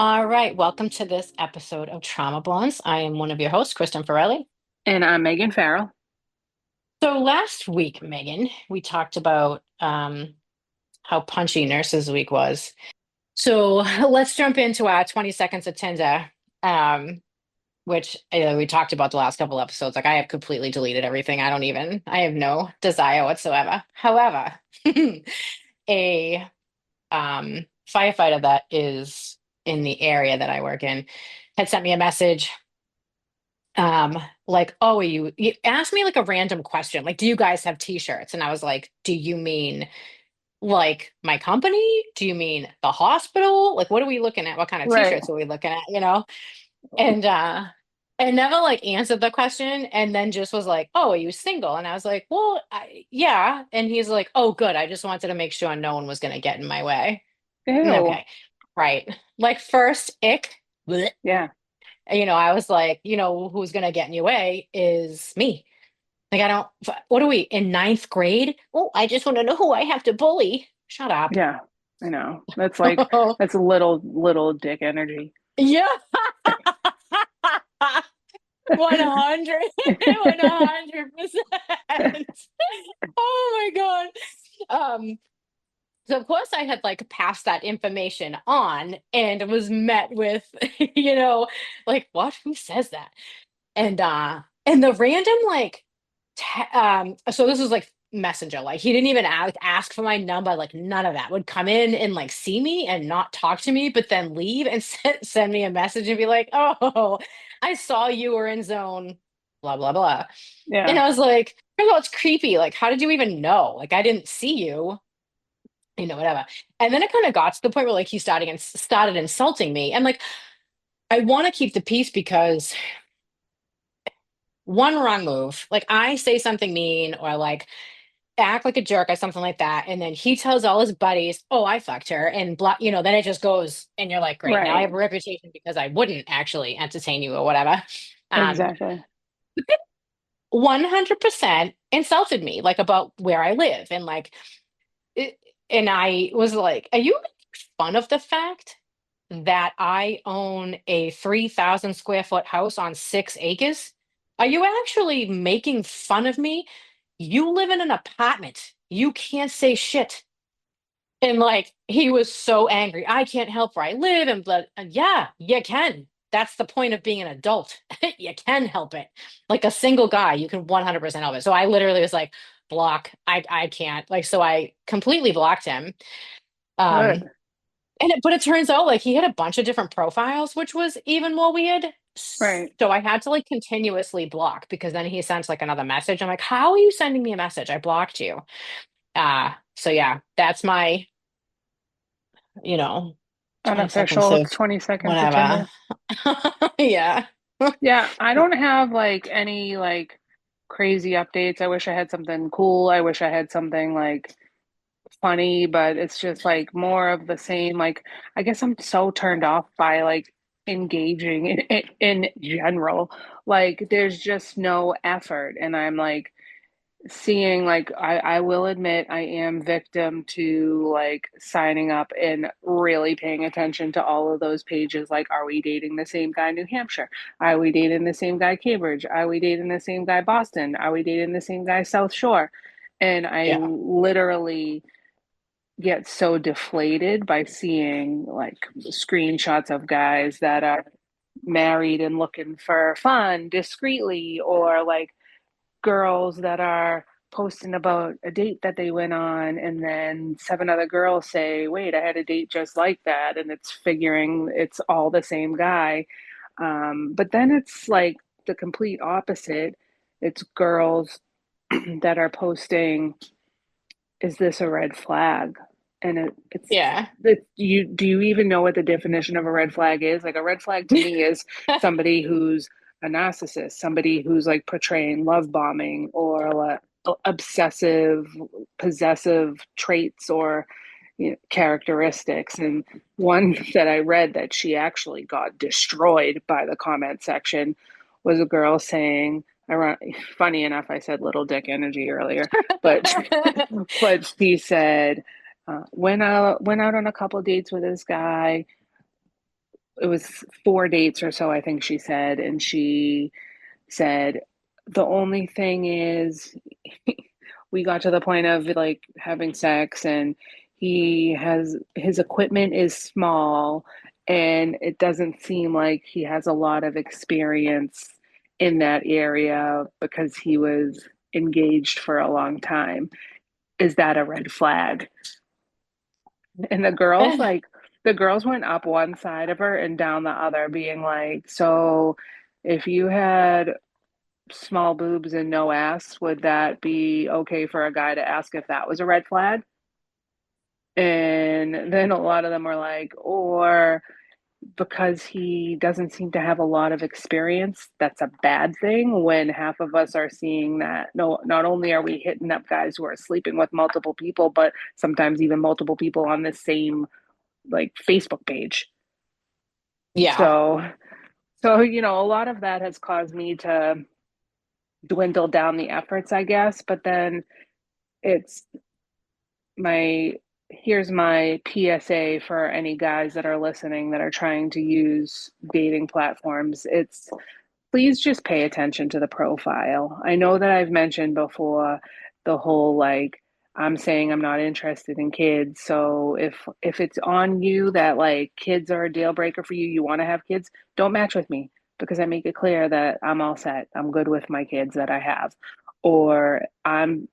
All right, welcome to this episode of Trauma Bonds. I am one of your hosts, Kristen Farrelly. And I'm Megan Farrell. So last week, Megan, we talked about how punchy Nurses Week was. So let's jump into our 20 seconds of Tinder, um, which we talked about the last couple episodes. Like I have completely deleted everything. I have no desire whatsoever. However, a firefighter that is in the area that I work in had sent me a message like, oh, you asked me like a random question, like, do you guys have t-shirts? And I was like, do you mean like my company? Do you mean the hospital? Like, what are we looking at? What kind of Right. t-shirts are we looking at? And and never like answered the question and then just was like, oh, are you single? And I was like, well, yeah. And he's like, oh, good, I just wanted to make sure no one was going to get in my way. Ew. Okay, right, like first ick. Blech. Yeah. I was like, who's gonna get in your way is me. Like, I don't, what are we in ninth grade? Oh, I just want to know who I have to bully. Shut up. Yeah. I know. That's little dick energy. Yeah. 100, 100%. Oh my God. So of course I had like passed that information on and was met with, like, what? Who says that? And the random like so this was like messenger, like he didn't even ask for my number, like none of that, would come in and like see me and not talk to me but then leave and send me a message and be like, oh, I saw you were in zone blah blah blah. And Yeah. I was like, first of all, it's creepy, like how did you even know? Like I didn't see you, whatever. And then it kind of got to the point where like he started insulting me, and like I want to keep the peace because one wrong move, like I say something mean or like act like a jerk or something like that, and then he tells all his buddies, "Oh, I fucked her," and blah, then it just goes, and you're like, "Great, now I Right. have a reputation because I wouldn't actually entertain you or whatever." Um, Exactly. 100% insulted me, like about where I live, and like, it, and I was like, "Are you making fun of the fact that I own a 3,000 square foot house on 6 acres? Are you actually making fun of me? You live in an apartment. You can't say shit." And like he was so angry. I can't help where I live, and yeah, you can. That's the point of being an adult. You can help it. Like a single guy, you can 100% help it. So I literally was like, block. I can't. Like, so I completely blocked him. Um Good. but it turns out like he had a bunch of different profiles, which was even more weird. Right. So I had to like continuously block because then he sends like another message. I'm like, how are you sending me a message? I blocked you. So yeah, that's my, you know, 20 seconds Unofficial of 20 seconds of whatever. Tinder. Yeah. Yeah. I don't have like any like crazy updates. I wish I had something cool. I wish I had something like funny, but it's just like more of the same. Like, I guess I'm so turned off by like engaging in general. Like, there's just no effort. And I'm like, seeing like I will admit I am victim to like signing up and really paying attention to all of those pages, like are we dating the same guy New Hampshire, are we dating the same guy Cambridge, are we dating the same guy Boston, are we dating the same guy South Shore, and I Yeah. literally get so deflated by seeing like screenshots of guys that are married and looking for fun discreetly, or like girls that are posting about a date that they went on, and then seven other girls say, wait, I had a date just like that, and it's figuring it's all the same guy. But then it's like the complete opposite. It's girls that are posting, is this a red flag? And Yeah. you do you even know what the definition of a red flag is? Like, a red flag to me is somebody who's a narcissist, somebody who's like portraying love bombing or like obsessive, possessive traits, or characteristics. And one that I read that she actually got destroyed by the comment section was a girl saying, funny enough, I said little dick energy earlier, but but she said, went out on a couple dates with this guy. it was 4 dates or so, I think she said, and she said the only thing is we got to the point of like having sex, and he has his equipment is small, and it doesn't seem like he has a lot of experience in that area because he was engaged for a long time. Is that a red flag? And the girls went up one side of her and down the other, being like, so if you had small boobs and no ass, would that be okay for a guy to ask if that was a red flag? And then a lot of them were like, or because he doesn't seem to have a lot of experience, that's a bad thing when half of us are seeing that no, not only are we hitting up guys who are sleeping with multiple people, but sometimes even multiple people on the same like Facebook page. Yeah. So, a lot of that has caused me to dwindle down the efforts, I guess. But then it's my here's my PSA for any guys that are listening that are trying to use dating platforms. It's please just pay attention to the profile. I know that I've mentioned before the whole like I'm saying I'm not interested in kids. So if it's on you that like kids are a deal breaker for you, you want to have kids, don't match with me because I make it clear that I'm all set. I'm good with my kids that I have. Or I'm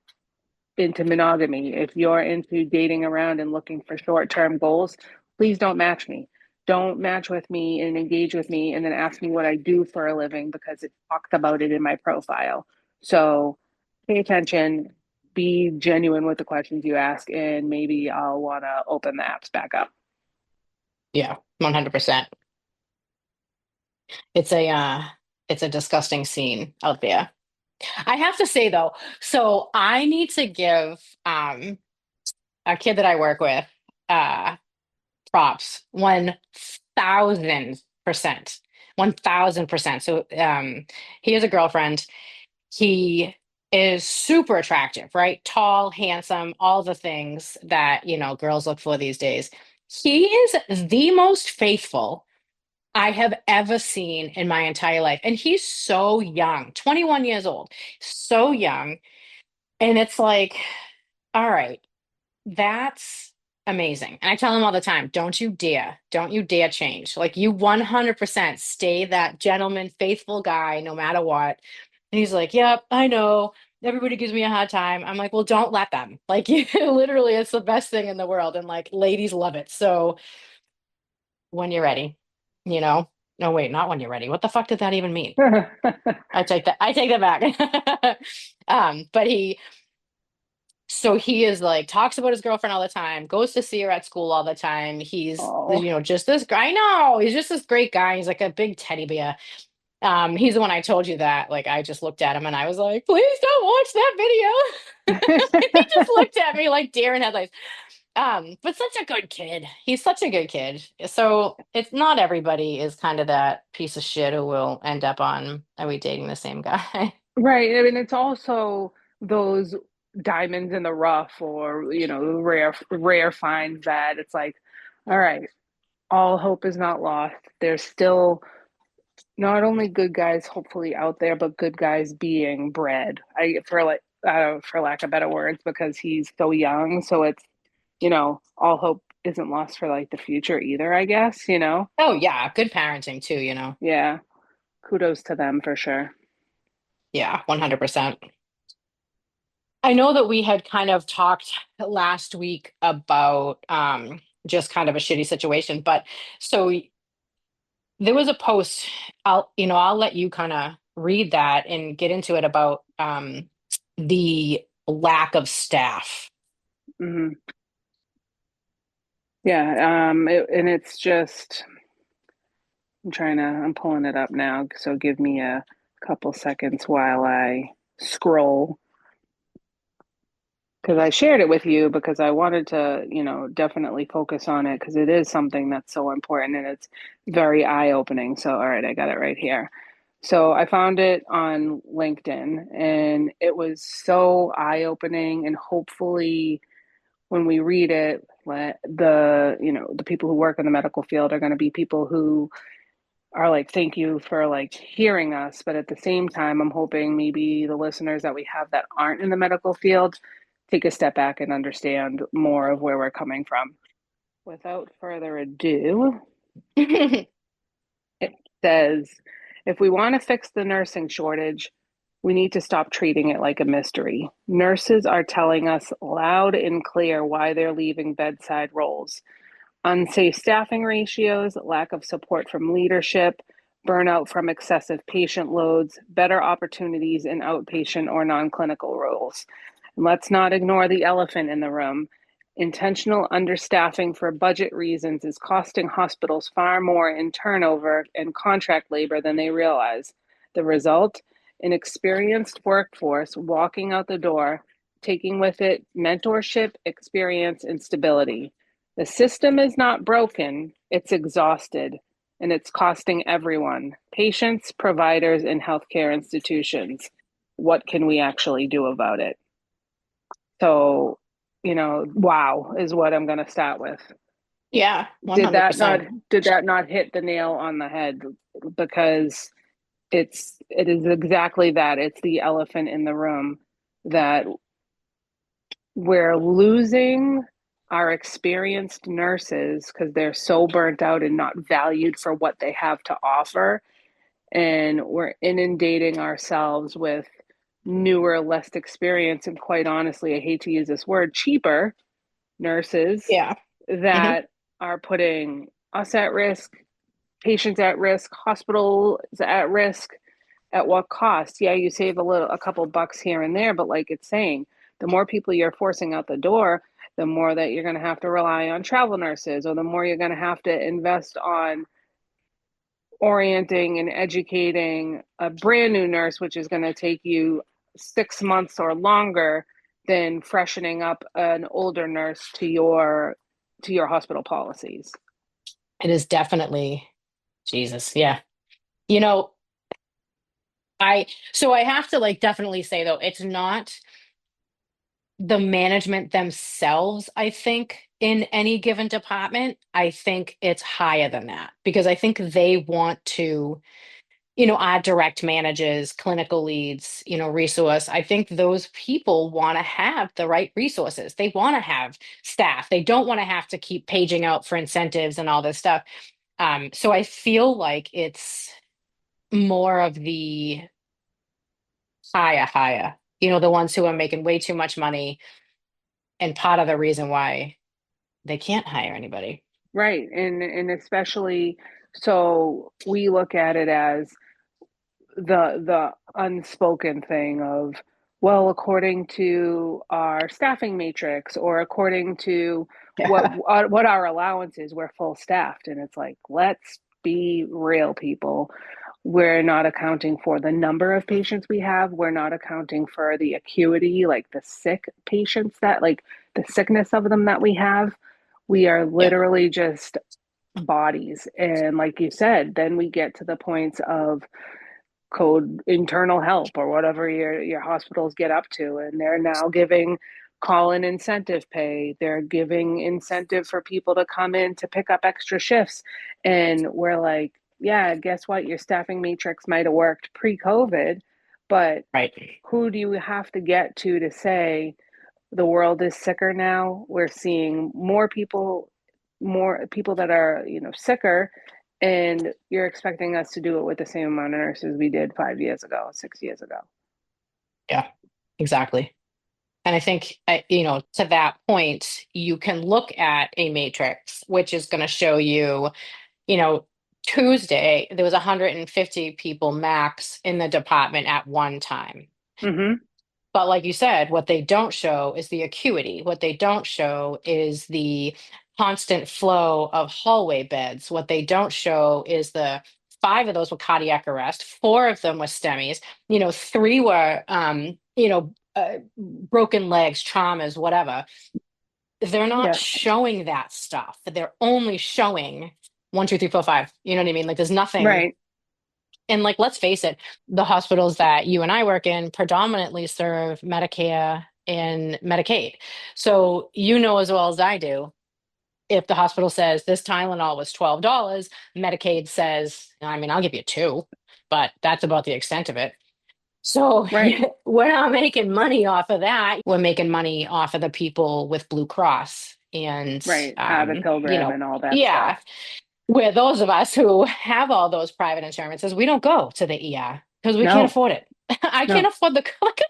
into monogamy. If you're into dating around and looking for short-term goals, please don't match me. Don't match with me and engage with me and then ask me what I do for a living because it talks about it in my profile. So pay attention, be genuine with the questions you ask, and maybe I'll want to open the apps back up. Yeah. 100%. It's a disgusting scene out there. I have to say though, so I need to give a kid that I work with uh props 1000%. 1000%. So he has a girlfriend. He is super attractive, right? Tall, handsome, all the things that, girls look for these days. He is the most faithful I have ever seen in my entire life. And he's so young, 21 years old, so young. And it's like, all right, that's amazing. And I tell him all the time, don't you dare change. Like you 100% stay that gentleman, faithful guy, no matter what. And he's like, yep, I know. Everybody gives me a hard time. I'm like, well, don't let them. Like, literally, it's the best thing in the world. And like, ladies love it. So when you're ready, you know? No, wait, not when you're ready. What the fuck did that even mean? I take that back. But he is like talks about his girlfriend all the time, goes to see her at school all the time. He's, Oh. just this guy. I know he's just this great guy. He's like a big teddy bear. He's the one I told you that, like, I just looked at him and I was like, please don't watch that video. He just looked at me like deer in headlights. But such a good kid. He's such a good kid. So it's not everybody is kind of that piece of shit who will end up on, are we dating the same guy? Right. I mean, it's also those diamonds in the rough or, rare finds that it's like, all right, all hope is not lost. There's still not only good guys hopefully out there, but good guys being bred. For lack of better words, because he's so young. So it's, all hope isn't lost for like the future either, I guess. Oh yeah, good parenting too. Yeah. Kudos to them for sure. Yeah, 100%. I know that we had kind of talked last week about just kind of a shitty situation, but so there was a post. I'll let you kind of read that and get into it about the lack of staff. Hmm. Yeah. And it's just, I'm pulling it up now. So give me a couple seconds while I scroll because I shared it with you because I wanted to, definitely focus on it because it is something that's so important and it's very eye-opening. So, all right, I got it right here. So I found it on LinkedIn and it was so eye-opening and hopefully when we read it, The people who work in the medical field are going to be people who are like, thank you for like hearing us. But at the same time, I'm hoping maybe the listeners that we have that aren't in the medical field take a step back and understand more of where we're coming from. Without further ado, it says if we want to fix the nursing shortage, we need to stop treating it like a mystery. Nurses are telling us loud and clear why they're leaving bedside roles. Unsafe staffing ratios, lack of support from leadership, burnout from excessive patient loads, better opportunities in outpatient or non clinical roles. And let's not ignore the elephant in the room. Intentional understaffing for budget reasons is costing hospitals far more in turnover and contract labor than they realize. The result? An experienced workforce walking out the door, taking with it mentorship, experience, and stability. The system is not broken, it's exhausted, and it's costing everyone, patients, providers, and healthcare institutions. What can we actually do about it? So, wow is what I'm going to start with. Yeah, Did that not 100%. did that not hit the nail on the head? Because it is exactly that. It's the elephant in the room that we're losing our experienced nurses because they're so burnt out and not valued for what they have to offer. And we're inundating ourselves with newer, less experienced, and quite honestly, I hate to use this word, cheaper nurses Yeah. Hmm. that are putting us at risk, patients at risk, hospitals at risk. At what cost? Yeah, you save a couple bucks here and there, but like it's saying, the more people you're forcing out the door, the more that you're going to have to rely on travel nurses, or the more you're going to have to invest on orienting and educating a brand new nurse, which is going to take you 6 months or longer than freshening up an older nurse to your hospital policies. It is definitely Jesus. Yeah. You know, so I have to like definitely say though, it's not the management themselves, I think, in any given department. I think it's higher than that because I think they want to, our direct managers, clinical leads, resource. I think those people want to have the right resources. They want to have staff. They don't want to have to keep paging out for incentives and all this stuff. So I feel like it's more of the higher, the ones who are making way too much money and part of the reason why they can't hire anybody. Right. And especially so we look at it as the unspoken thing of, well, according to our staffing matrix or according to Yeah. what our allowance is, we're full staffed. And it's like, let's be real, people. We're not accounting for the number of patients we have. We're not accounting for the acuity, like the sick patients that, like the sickness of them that we have. We are Yeah. literally just bodies. And like you said, then we get to the points of code internal help or whatever your hospitals get up to, and they're now giving call-in incentive pay. They're giving incentive for people to come in to pick up extra shifts, and we're like, yeah, guess what, your staffing matrix might have worked pre-COVID, but Right. who do you have to get to say the world is sicker now? We're seeing more people that are, sicker, and you're expecting us to do it with the same amount of nurses we did 5 years ago, 6 years ago. Yeah, exactly. And I think, to that point, you can look at a matrix, which is going to show you, you know, Tuesday, there was 150 people max in the department at one time. Mm-hmm. But like you said, what they don't show is the acuity. What they don't show is the constant flow of hallway beds. What they don't show is the five of those were cardiac arrest, four of them were STEMIs, three were, broken legs, traumas, whatever. They're not Yeah. showing that stuff. They're only showing one, two, three, four, five. You know what I mean? Like there's nothing. Right. And like, let's face it, the hospitals that you and I work in predominantly serve Medicare and Medicaid. So you know as well as I do. if the hospital says this Tylenol was $12, Medicaid says, I mean, I'll give you two, but that's about the extent of it. So Right, we're not making money off of that. We're making money off of the people with Blue Cross and, right. Abbott Pilgrim and all that stuff. yeah, where those of us who have all those private insurances, we don't go to the ER because we can't No, afford it. I can't no. afford the, like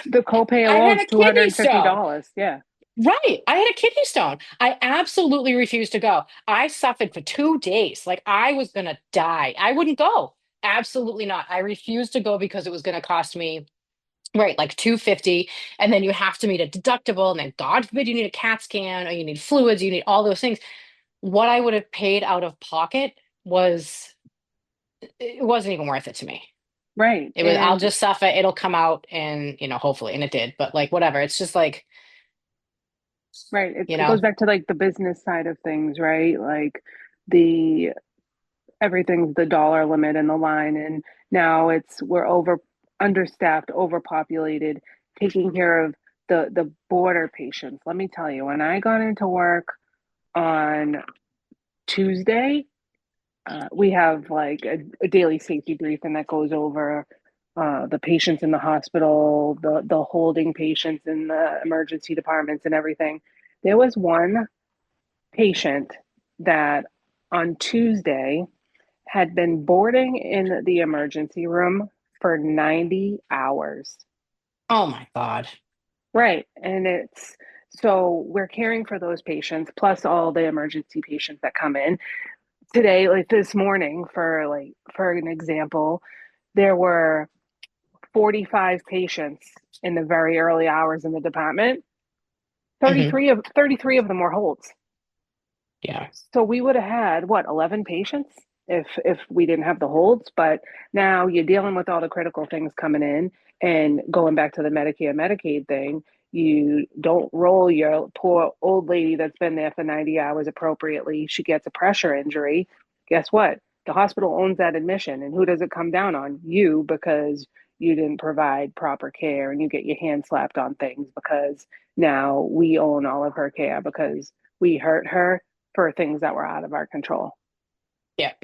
if The copay I alone had is a kidney stone. $250. Yeah. Right. I had a kidney stone. I absolutely refused to go. I suffered for 2 days. Like I was going to die. I wouldn't go. Absolutely not. I refused to go because it was going to cost me, right, like 250. And then you have to meet a deductible. And then God forbid you need a CAT scan or you need fluids, you need all those things. What I would have paid out of pocket was, it wasn't even worth it to me. Right. It was, I'll And just suffer. It'll come out and, hopefully, and it did, but like whatever. It's just like, right. you It know, goes back to like the business side of things, right? Like the everything's the dollar limit and the line. And now we're understaffed, overpopulated, taking care of the border patients. Let me tell you, when I got into work on Tuesday, we have like a daily safety briefing that goes over the patients in the hospital, the holding patients in the emergency departments, and everything. There was one patient that on Tuesday had been boarding in the emergency room for 90 hours. oh my God. Right. And it's so we're caring for those patients plus all the emergency patients that come in. Today, like this morning, for an example, there were 45 patients in the very early hours in the department. Hmm. 33 of them were holds. Yeah. So we would have had what, 11 patients if we didn't have the holds, but now you're dealing with all the critical things coming in and going back to the Medicare Medicaid thing, you don't roll your poor old lady that's been there for 90 hours appropriately. She gets a pressure injury. Guess what? The hospital owns that admission, and who does it come down on? You, because you didn't provide proper care and you get your hand slapped on things because now we own all of her care because we hurt her for things that were out of our control. Yep.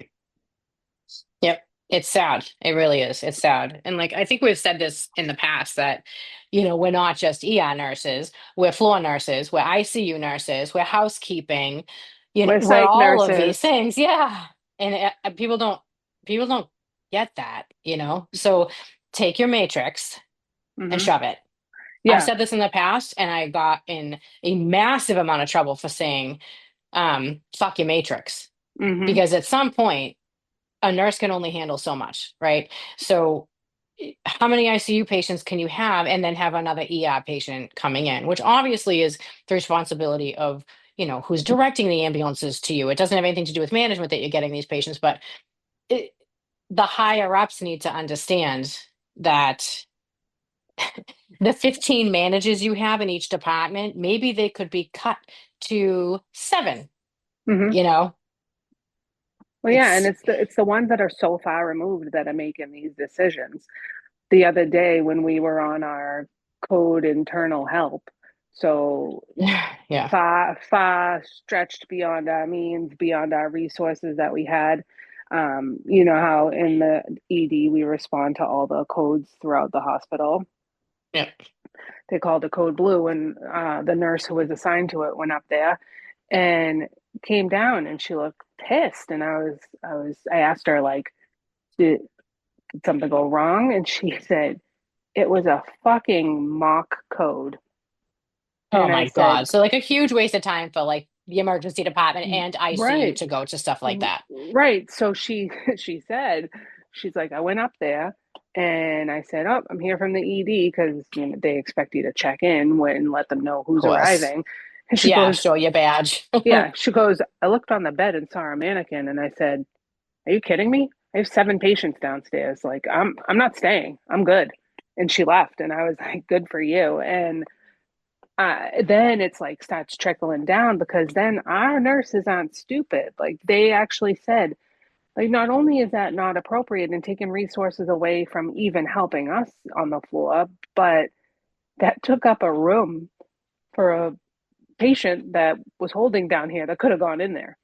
Yep. It's sad. It really is. It's sad. And like I think we've said this in the past that, we're not just ER nurses, we're floor nurses, we're ICU nurses, we're housekeeping, We're we're psych all of these nurses. things. Yeah. And people don't get that. So take your matrix and Hmm. shove it. I've Yeah. said this in the past and I got in a massive amount of trouble for saying, fuck your matrix. Hmm. Because at some point a nurse can only handle so much, right? So, how many ICU patients can you have and then have another ER patient coming in, which obviously is the responsibility of, who's directing the ambulances to you. It doesn't have anything to do with management that you're getting these patients, but it, the higher ups need to understand that the 15 managers you have in each department, maybe they could be cut to seven, Hmm. you know? Well, yeah, and It's, it's the ones that are so far removed that are making these decisions. The other day when we were on our code internal help, so yeah. far stretched beyond our means, beyond our resources that we had. You know how in the ED we respond to all the codes throughout the hospital. Yeah. They called it code blue, and the nurse who was assigned to it went up there and came down, and she looked pissed. And I asked her like, did something go wrong? And she said it was a fucking mock code. Oh And I my said, God. So like a huge waste of time for like the emergency department and ICU right, to go to stuff like that. right. So she she said, she's like, I went up there and I said, oh, I'm here from the ED because they expect you to check in when let them know Of who's course. arriving. And she Yeah, goes, show your badge. yeah, she goes, I looked on the bed and saw a mannequin and I said, are you kidding me? I have seven patients downstairs. Like I'm not staying. I'm good. And she left and I was like, good for you. And then it's like starts trickling down because then our nurses aren't stupid. Like they actually said, like not only is that not appropriate and taking resources away from even helping us on the floor, but that took up a room for a patient that was holding down here that could have gone in there,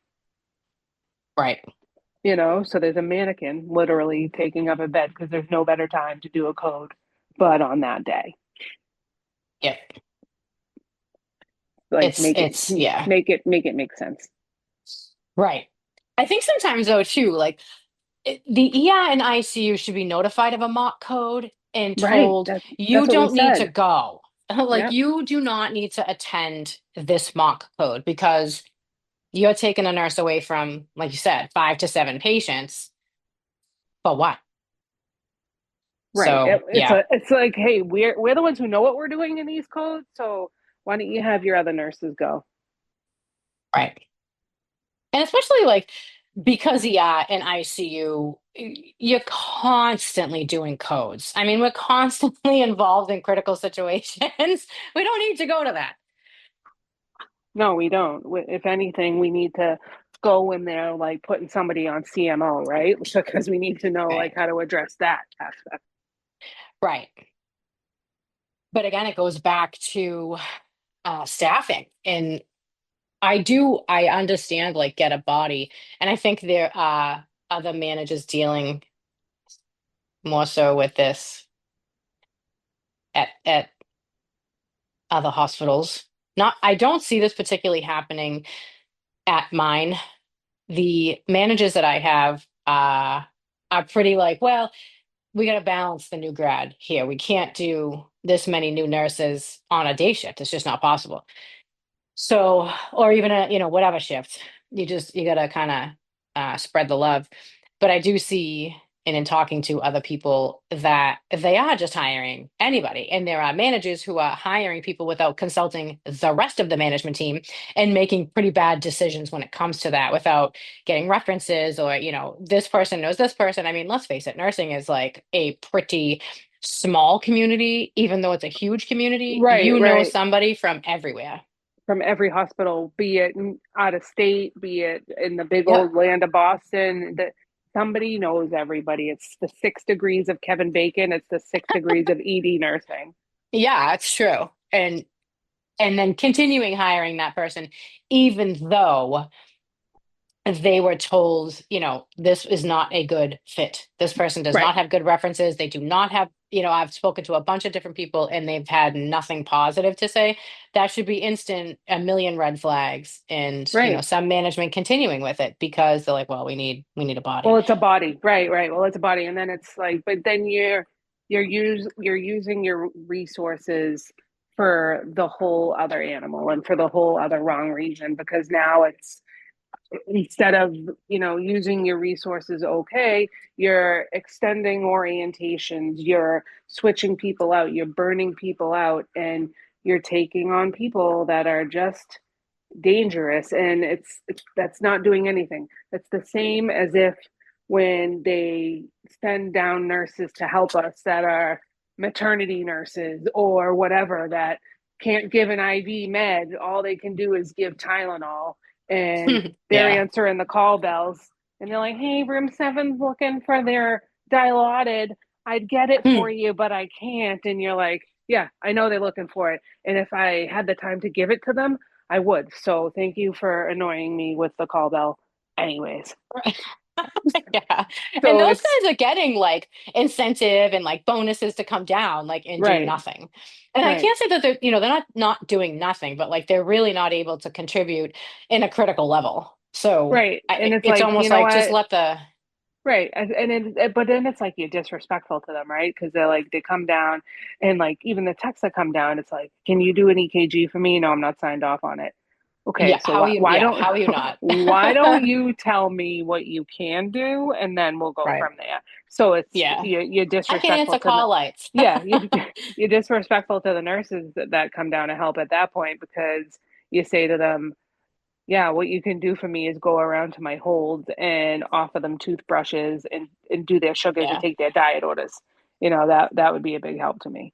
Right. so there's a mannequin literally taking up a bed because there's no better time to do a code but on that day. Yeah. Like It's make it it's yeah. make it make sense. Right. I think sometimes though too, like the ER and ICU should be notified of a mock code and Right. told That's you what we don't need to said. go. Like Yep. you do not need to attend this mock code because you're taking a nurse away from, like you said, 5 to 7 patients. But what? Right. So yeah, It's like, hey, we're the ones who know what we're doing in these codes, so why don't you have your other nurses go? right. And especially like because ER and ICU, you're constantly doing codes. I mean, we're constantly involved in critical situations. We don't need to go to that. No, we don't. If anything, we need to go when they're like putting somebody on CMO, right? Because we need to know like Right. how to address that aspect. Right. But again, it goes back to staffing. And I understand like get a body. And I think there are other managers dealing more so with this at other hospitals. Not, I don't see this particularly happening at mine. The managers that I have are pretty like, well, we got to balance the new grad here. We can't do this many new nurses on a day shift. It's just not possible. So, or even a, whatever shift, you gotta kind of spread the love. But I do see, and in talking to other people, that they are just hiring anybody. And there are managers who are hiring people without consulting the rest of the management team and making pretty bad decisions when it comes to that without getting references or, this person knows this person. I mean, let's face it, nursing is like a pretty small community, even though it's a huge community, Right, you know right. somebody from everywhere. From every hospital, be it out of state, be it in the big Yep. old land of Boston, that somebody knows everybody. It's the 6 degrees of Kevin Bacon. It's the 6 degrees of ED nursing. Yeah, it's true. And then continuing hiring that person, even though they were told, this is not a good fit. This person does Right, not have good references. They do not have, I've spoken to a bunch of different people and they've had nothing positive to say. That should be instant, a million red flags. And, right. some management continuing with it because they're like, well, we need a body. Well, it's a body, right, right. Well, it's a body, and then it's like, but then you're using your resources for the whole other animal and for the whole other wrong reason because now it's instead of using your resources okay, you're extending orientations, you're switching people out, you're burning people out, and you're taking on people that are just dangerous, and that's not doing anything. That's the same as if when they send down nurses to help us that are maternity nurses or whatever that can't give an IV med, all they can do is give Tylenol, and they're Yeah. answering the call bells, and they're like, hey, room seven's looking for their dilaudid. I'd get it for you, but I can't. And you're like, yeah, I know they're looking for it, and if I had the time to give it to them, I would. So thank you for annoying me with the call bell. Anyways, Yeah. And so those it's guys are getting like incentive and like bonuses to come down, like and do right, nothing. And I right. can't say that they're not doing nothing, but like they're really not able to contribute in a critical level. So Right. And it's it's like, you almost know like just what? let the Right. But then it's like you're disrespectful to them, right? Because they're like, they come down and like even the texts that come down, it's like, can you do an EKG for me? No, I'm not signed off on it. Okay, yeah, so why yeah, don't how are you not? why don't you tell me what you can do and then we'll go Right. from there. So it's Yeah. you're I can disrespectful answer to the call lights. yeah, you're disrespectful to the nurses that come down to help at that point because you say to them, yeah, what you can do for me is go around to my holds and offer them toothbrushes and do their sugars and Yeah. take their diet orders. That would be a big help to me.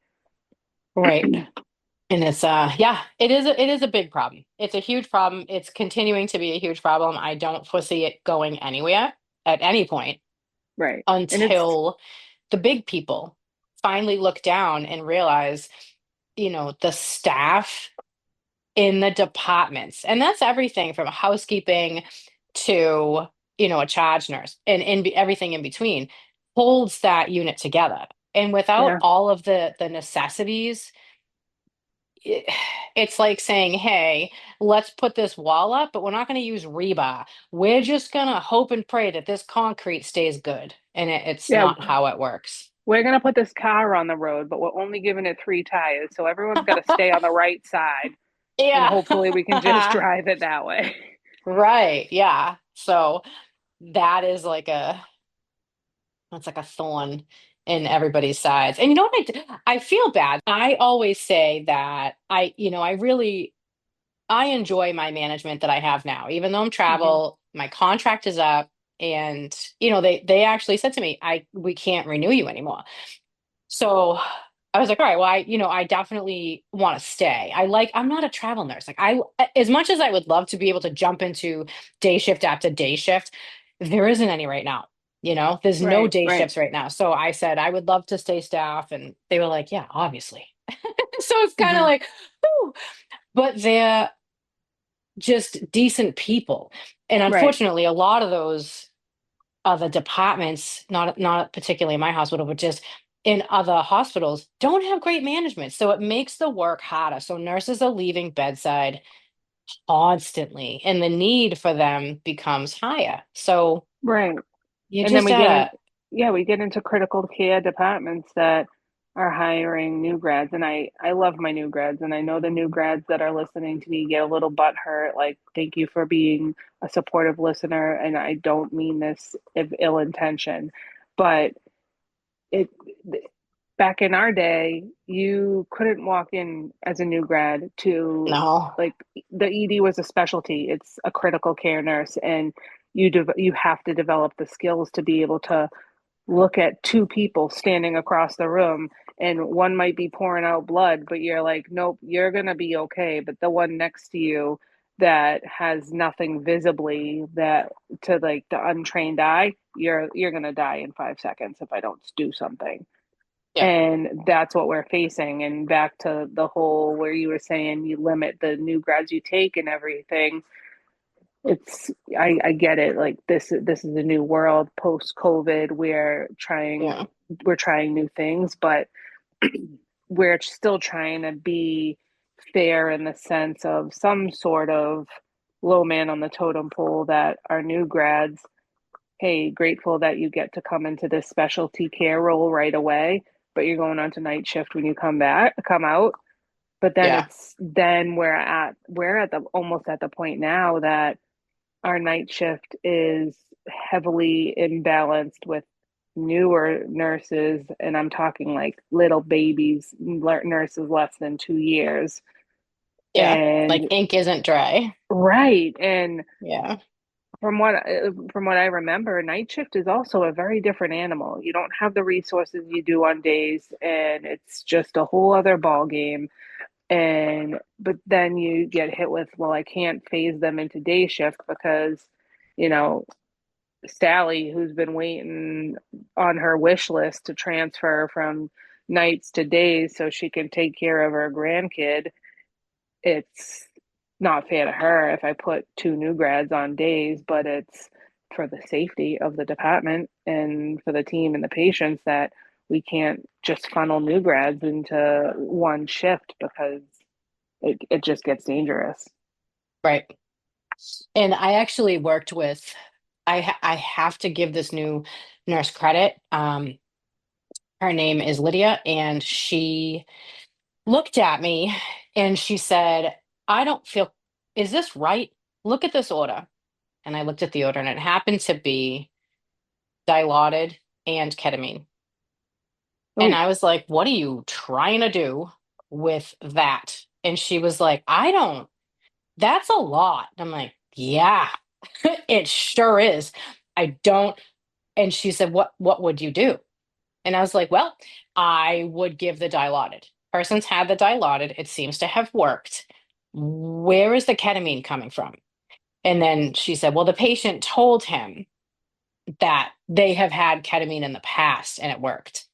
Right. And it's yeah, it is a big problem. It's a huge problem. It's continuing to be a huge problem. I don't foresee it going anywhere at any point Right. And it's until the big people finally look down and realize, the staff. in the departments. And that's everything from housekeeping to, a charge nurse and everything in between holds that unit together. And without Yeah. all of the necessities, it, it's like saying, hey, let's put this wall up, but we're not going to use rebar. We're just going to hope and pray that this concrete stays good. And it's Yeah. not how it works. We're gonna put this car on the road, but we're only giving it three tires. So everyone's got to stay on the right side, and Yeah. hopefully we can just drive it that way. Right. Yeah. So that is like that's like a thorn in everybody's sides. And you know what I feel bad. I always say that I enjoy my management that I have now. Even though I'm Hmm. travel, my contract is up and they actually said to me, we can't renew you anymore. So I was like, all right, well, I definitely want to stay. I'm not a travel nurse. Like as much as I would love to be able to jump into day shift after day shift, there isn't any right now. There's no Right, day right, shifts right now. So I said I would love to stay staff, and they were like, yeah, obviously. So it's kind of hmm, like, whew. But they're just decent people. And right, unfortunately, a lot of those other departments, not particularly in my hospital, but just in other hospitals, don't have great management. So it makes the work harder. So nurses are leaving bedside constantly, and the need for them becomes higher. So right. you And then just we get in, gotta, yeah, we get into critical care departments that are hiring new grads. And I love my new grads. And I know the new grads that are listening to me get a little butthurt. Like, thank you for being a supportive listener. And I don't mean this of ill intention, but it back in our day, you couldn't walk in as a new grad to no. like the ED was a specialty. It's a critical care nurse, and you have to develop the skills to be able to look at two people standing across the room, and one might be pouring out blood, but you're like, nope, you're gonna be okay. But the one next to you that has nothing visibly that to like the untrained eye, you're gonna die in 5 seconds if I don't do something. Yep. And that's what we're facing. And back to the whole where you were saying you limit the new grads you take and everything. It's I get it. Like this is a new world post COVID. Yeah. We're trying new things, but we're still trying to be fair in the sense of some sort of low man on the totem pole that our new grads, hey, grateful that you get to come into this specialty care role right away, but you're going on to night shift when you come out. But then Yeah. then we're at the almost at the point now that our night shift is heavily imbalanced with newer nurses, and I'm talking like little babies, nurses less than 2 years. Yeah. Like And ink isn't dry. right, and Yeah. from what I remember, night shift is also a very different animal. You don't have the resources you do on days, and it's just a whole other ball game. And but then you get hit with, well, I can't phase them into day shift because, you know, Sally, who's been waiting on her wish list to transfer from nights to days so she can take care of her grandkid, it's not fair to her if I put two new grads on days, but it's for the safety of the department and for the team and the patients that we can't just funnel new grads into one shift because it just gets dangerous. Right. And I actually worked with, I have to give this new nurse credit. Her name is Lydia, and she looked at me and she said, I don't feel, is this right? Look at this order. And I looked at the order, and it happened to be Dilaudid and ketamine. And Oh, I was like, what are you trying to do with that? And she was like, I don't, that's a lot. I'm like, yeah, it sure is. I don't. And she said, what would you do? And I was like, well, I would give the Dilaudid. Person's had the Dilaudid. It seems to have worked. Where is the ketamine coming from? And then she said, well, the patient told him that they have had ketamine in the past and it worked.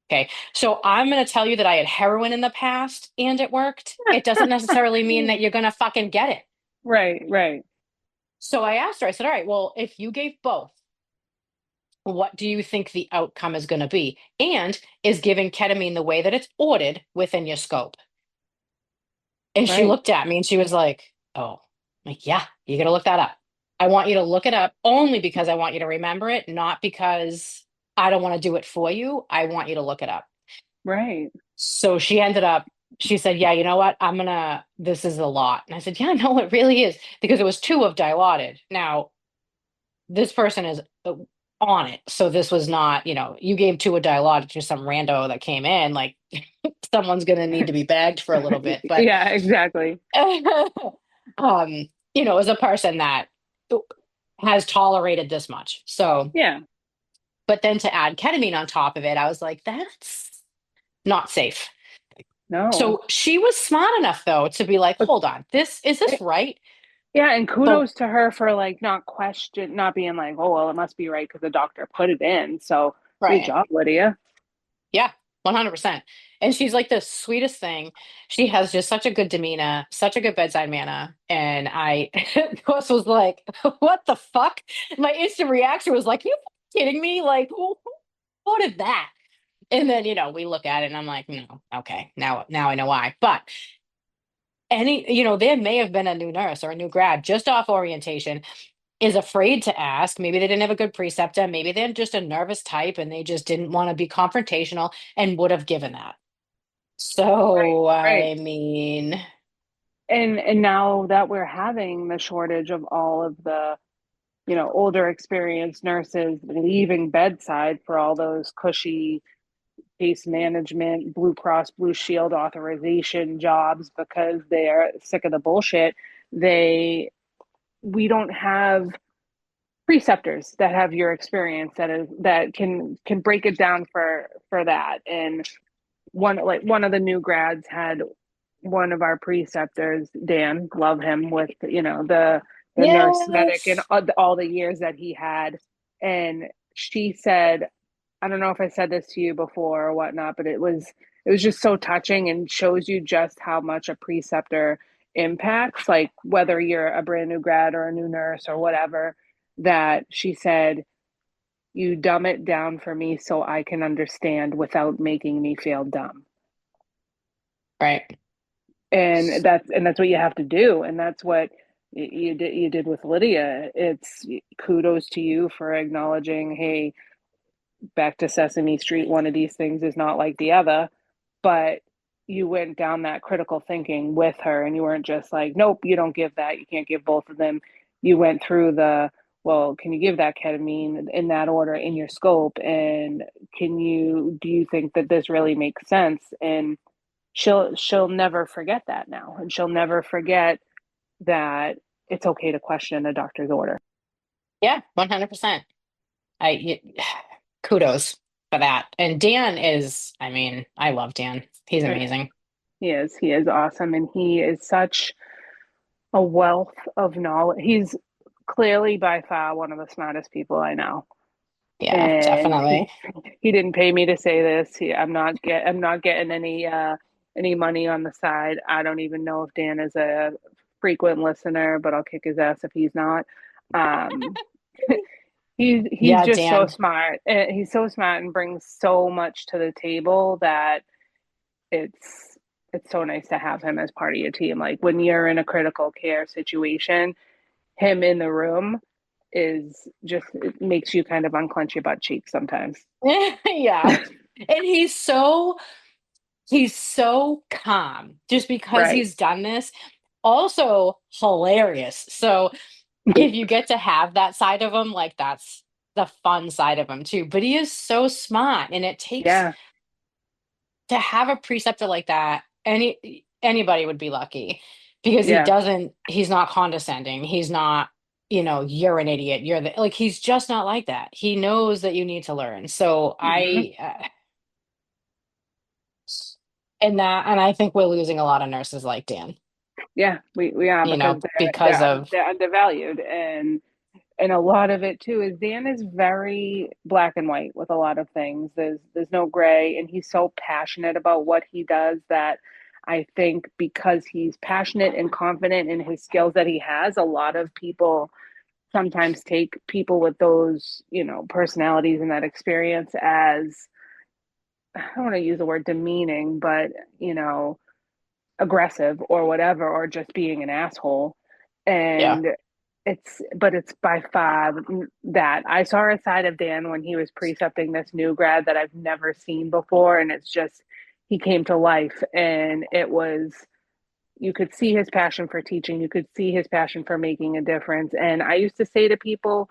Okay. So I'm going to tell you that I had heroin in the past and it worked. It doesn't necessarily mean that you're going to fucking get it. Right, right, So I asked her, I said, all right, well, if you gave both, what do you think the outcome is going to be? And is giving ketamine the way that it's ordered within your scope? And she right, looked at me and she was like, oh, I'm like, yeah, you got to look that up. I want you to look it up only because I want you to remember it, not because I don't want to do it for you. I want you to look it up. right. So she ended up, she said, yeah, you know what? This is a lot. And I said, yeah, no, it really is because it was two of Dilaudid. Now, this person is on it. So this was not, you gave two of Dilaudid to some rando that came in, like someone's going to need to be bagged for a little bit. But, Yeah, exactly. as a person that has tolerated this much. So, Yeah, but then to add ketamine on top of it, I was like, that's not safe. no. So she was smart enough though to be like, But hold on, is this right? yeah, and But kudos to her for like not being like, oh, well, it must be right because the doctor put it in. So good right. job, Lydia. Yeah, 100%. And she's like the sweetest thing. She has just such a good demeanor, such a good bedside manner. And I Gus was like, what the fuck? My instant reaction was like, you kidding me? Like, what is that? And then, we look at it and I'm like, no, okay, now I know why. But there may have been a new nurse or a new grad just off orientation is afraid to ask. Maybe they didn't have a good preceptor. Maybe they're just a nervous type and they just didn't want to be confrontational and would have given that. Right, So, right. I mean, And now that we're having the shortage of all of the, older experienced nurses leaving bedside for all those cushy case management, Blue Cross Blue Shield authorization jobs because they're sick of the bullshit, they we don't have preceptors that have your experience that can break it down for that. And one of the new grads had one of our preceptors, Dan, love him, with the nurse medic and yes. all the years that he had. And she said, I don't know if I said this to you before or whatnot, but it was just so touching and shows you just how much a preceptor impacts, like whether you're a brand new grad or a new nurse or whatever. That she said, you dumb it down for me so I can understand without making me feel dumb. Right. And that's what you have to do, and that's what you did with Lydia. It's kudos to you for acknowledging, hey, back to Sesame Street, one of these things is not like the other, but you went down that critical thinking with her and you weren't just like, nope, you don't give that, you can't give both of them. You went through the, well, can you give that ketamine in that order in your scope, and do you think that this really makes sense? And she'll never forget that now, and she'll never forget that it's okay to question a doctor's order. Yeah, 100%. Kudos for that. And Dan is, I mean, I love Dan. He's amazing. He is awesome, and he is such a wealth of knowledge. He's clearly by far one of the smartest people I know. Yeah, And definitely. he didn't pay me to say this. I'm not getting any money on the side. I don't even know if Dan is a frequent listener, but I'll kick his ass if he's not. Um, he's Yeah, just so Dan. smart. He's so smart and brings so much to the table that it's so nice to have him as part of your team. Like when you're in a critical care situation, him in the room is just, it makes you kind of unclench your butt cheeks sometimes. Yeah. And he's so calm just because Right. he's done this. Also hilarious. So if you get to have that side of him, like that's the fun side of him too. But he is so smart, and it takes Yeah. to have a preceptor like that. Anybody would be lucky because Yeah. he's not condescending. He's not, you're an idiot. Like he's just not like that. He knows that you need to learn. So Hmm. and I think we're losing a lot of nurses like Dan, Yeah, we are, because they're because of they're undervalued, and And a lot of it too is Dan is very black and white with a lot of things. There's no gray, and he's so passionate about what he does that I think because he's passionate and confident in his skills that he has, a lot of people sometimes take people with those, personalities and that experience as, I don't want to use the word demeaning, but you know, aggressive or whatever, or just being an asshole. Yeah. And it's by far that I saw a side of Dan when he was precepting this new grad that I've never seen before. And it's just, he came to life, and it was, you could see his passion for teaching. You could see his passion for making a difference. And I used to say to people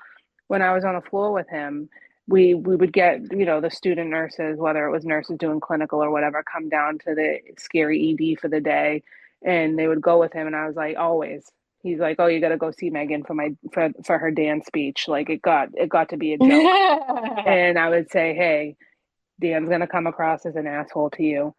when I was on the floor with him, we would get, the student nurses, whether it was nurses doing clinical or whatever, come down to the scary ED for the day, and they would go with him. And I was like, always. He's like, oh, you got to go see Megan for her dance speech. Like it got to be a joke. And I would say, hey, Dan's gonna come across as an asshole to you,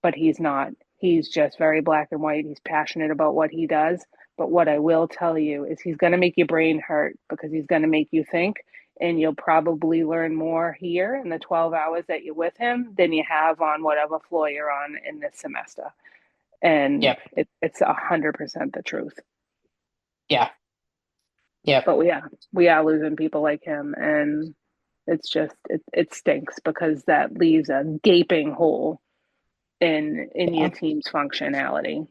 but he's not. He's just very black and white. He's passionate about what he does. But what I will tell you is he's going to make your brain hurt because he's going to make you think. And you'll probably learn more here in the 12 hours that you're with him than you have on whatever floor you're on in this semester. And Yep. it's 100% the truth. Yeah. Yep. But we are losing people like him. And it's just, it stinks because that leaves a gaping hole in your Yeah. team's functionality.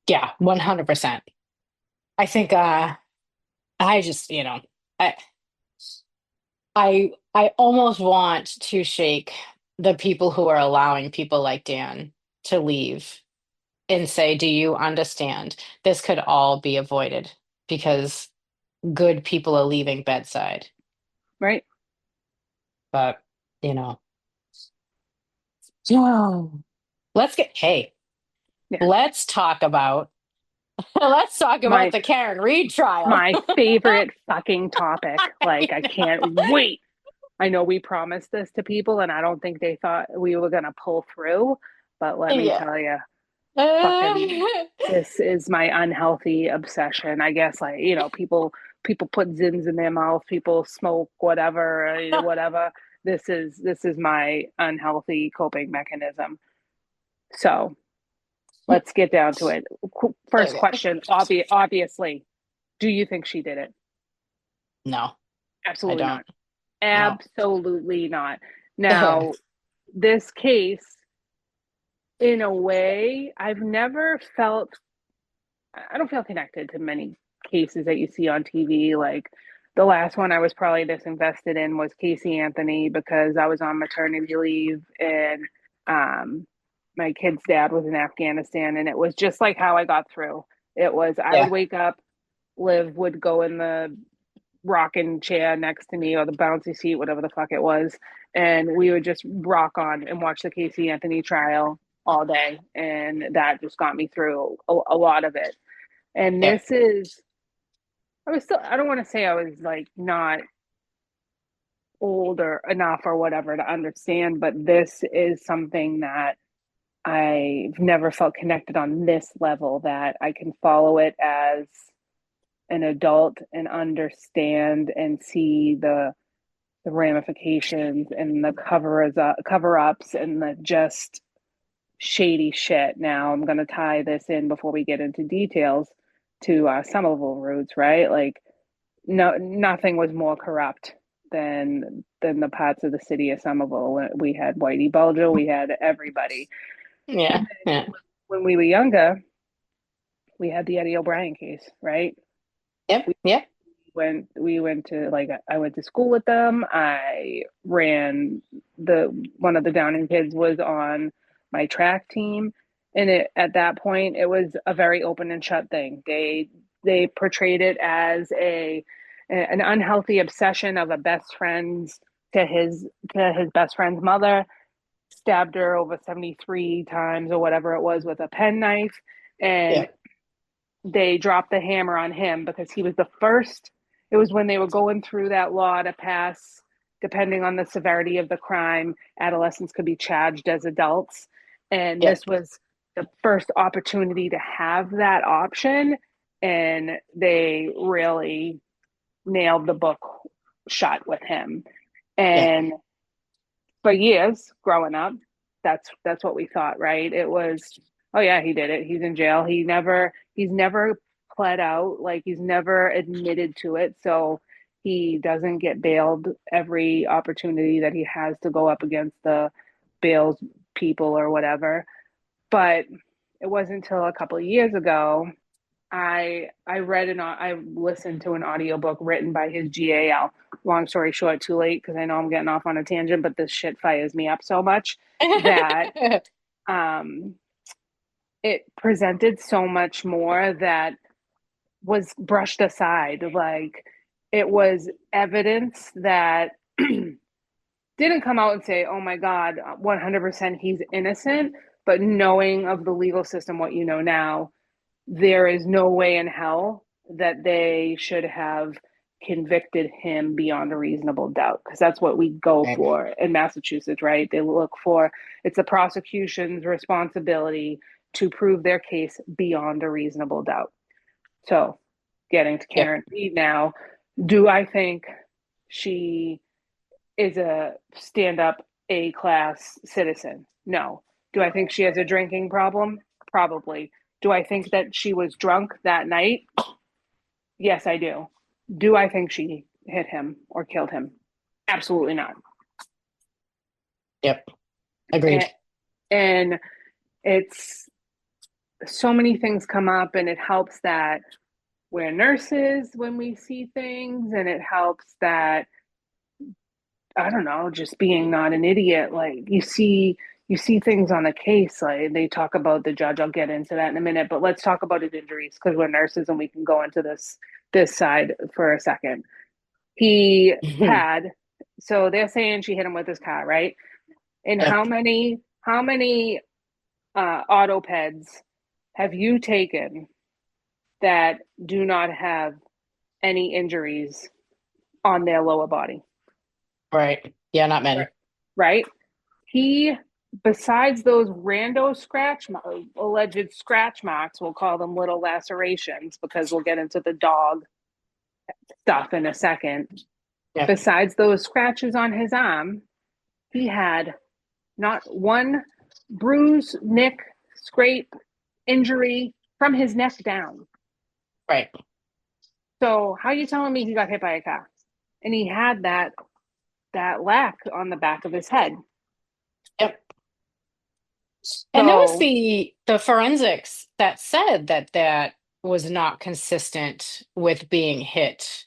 Yeah. 100%. I think I just, I I almost want to shake the people who are allowing people like Dan to leave and say, do you understand? This could all be avoided because good people are leaving bedside. Right? But, you know, no. Hey, Yeah. let's talk about let's talk about My the Karen Reed trial. my favorite fucking topic. Like I can't wait. I know we promised this to people and I don't think they thought we were going to pull through, but let me Yeah. tell you, fucking this is my unhealthy obsession. I guess like, people put zins in their mouth, people smoke whatever. This is my unhealthy coping mechanism. So, let's get down to it. First Okay. question, obviously, do you think she did it? No, I Absolutely don't. not. No. Absolutely not. Now, this case, in a way, I don't feel connected to many cases that you see on TV. Like the last one I was probably disinvested in was Casey Anthony because I was on maternity leave and my kid's dad was in Afghanistan. And it was just like how I got through. It was, I would Yeah. wake up, Liv would go in the rocking chair next to me or the bouncy seat, whatever the fuck it was. And we would just rock on and watch the Casey Anthony trial all day. And that just got me through a lot of it. And Yep. I don't want to say I was like not older enough or whatever to understand, but this is something that I've never felt connected on this level that I can follow it as an adult and understand and see the ramifications and the cover ups and the just shady shit. Now I'm going to tie this in before we get into details to Somerville roots, right? Like no, nothing was more corrupt than the parts of the city of Somerville. We had Whitey Bulger, we had everybody. And Yeah. then Yeah. when we were younger, we had the Eddie O'Brien case, right? Yep. We Yep. we went to like I went to school with them. I ran the one of the Downing kids was on my track team, and at that point it was a very open and shut thing. They portrayed it as an unhealthy obsession of a best friend's to his best friend's mother, stabbed her over 73 times or whatever it was with a penknife, and Yep. they dropped the hammer on him because he was the first. It was when they were going through that law to pass, depending on the severity of the crime, adolescents could be charged as adults. And Yep. this was the first opportunity to have that option. and they really nailed the book shut with him. Yeah. And for years growing up, that's what we thought, right? It was, oh yeah, he did it. He's in jail. He's never pled out, like he's never admitted to it. So he doesn't get bailed every opportunity that he has to go up against the bails people or whatever. But it wasn't until a couple of years ago I listened to an audiobook written by his GAL. Long story short, too late because I know I'm getting off on a tangent, but this shit fires me up so much that um it presented so much more that was brushed aside. Like it was evidence that didn't come out and say, "Oh my God, 100% he's innocent," but knowing of the legal system, what you know now, there is no way in hell that they should have convicted him beyond a reasonable doubt because that's what we go Right. for in Massachusetts, right? They look for it's the prosecution's responsibility to prove their case beyond a reasonable doubt. So, getting to Yep. Karen Reed now, do I think she is a stand up A class citizen? No. Do I think she has a drinking problem? Probably. Do I think that she was drunk that night? Yes, I do. Do I think she hit him or killed him? Absolutely not. Yep. And, Agreed. and it's so many things come up, and it helps that we're nurses when we see things, and it helps that I don't know, just being not an idiot. Like you see things on the case, like they talk about the judge. I'll get into that in a minute, but let's talk about his injuries because we're nurses and we can go into this side for a second. He had so they're saying she hit him with his car, right? And Yep. how many auto peds have you taken that do not have any injuries on their lower body? Right. Yeah, not many. Right? He, besides those rando alleged scratch marks, we'll call them little lacerations because we'll get into the dog stuff in a second. Yep. Besides those scratches on his arm, he had not one bruise, nick, scrape, injury from his neck down. Right. So how are you telling me he got hit by a car? And he had that lack on the back of his head. Yep. And there was So the forensics that said that that was not consistent with being hit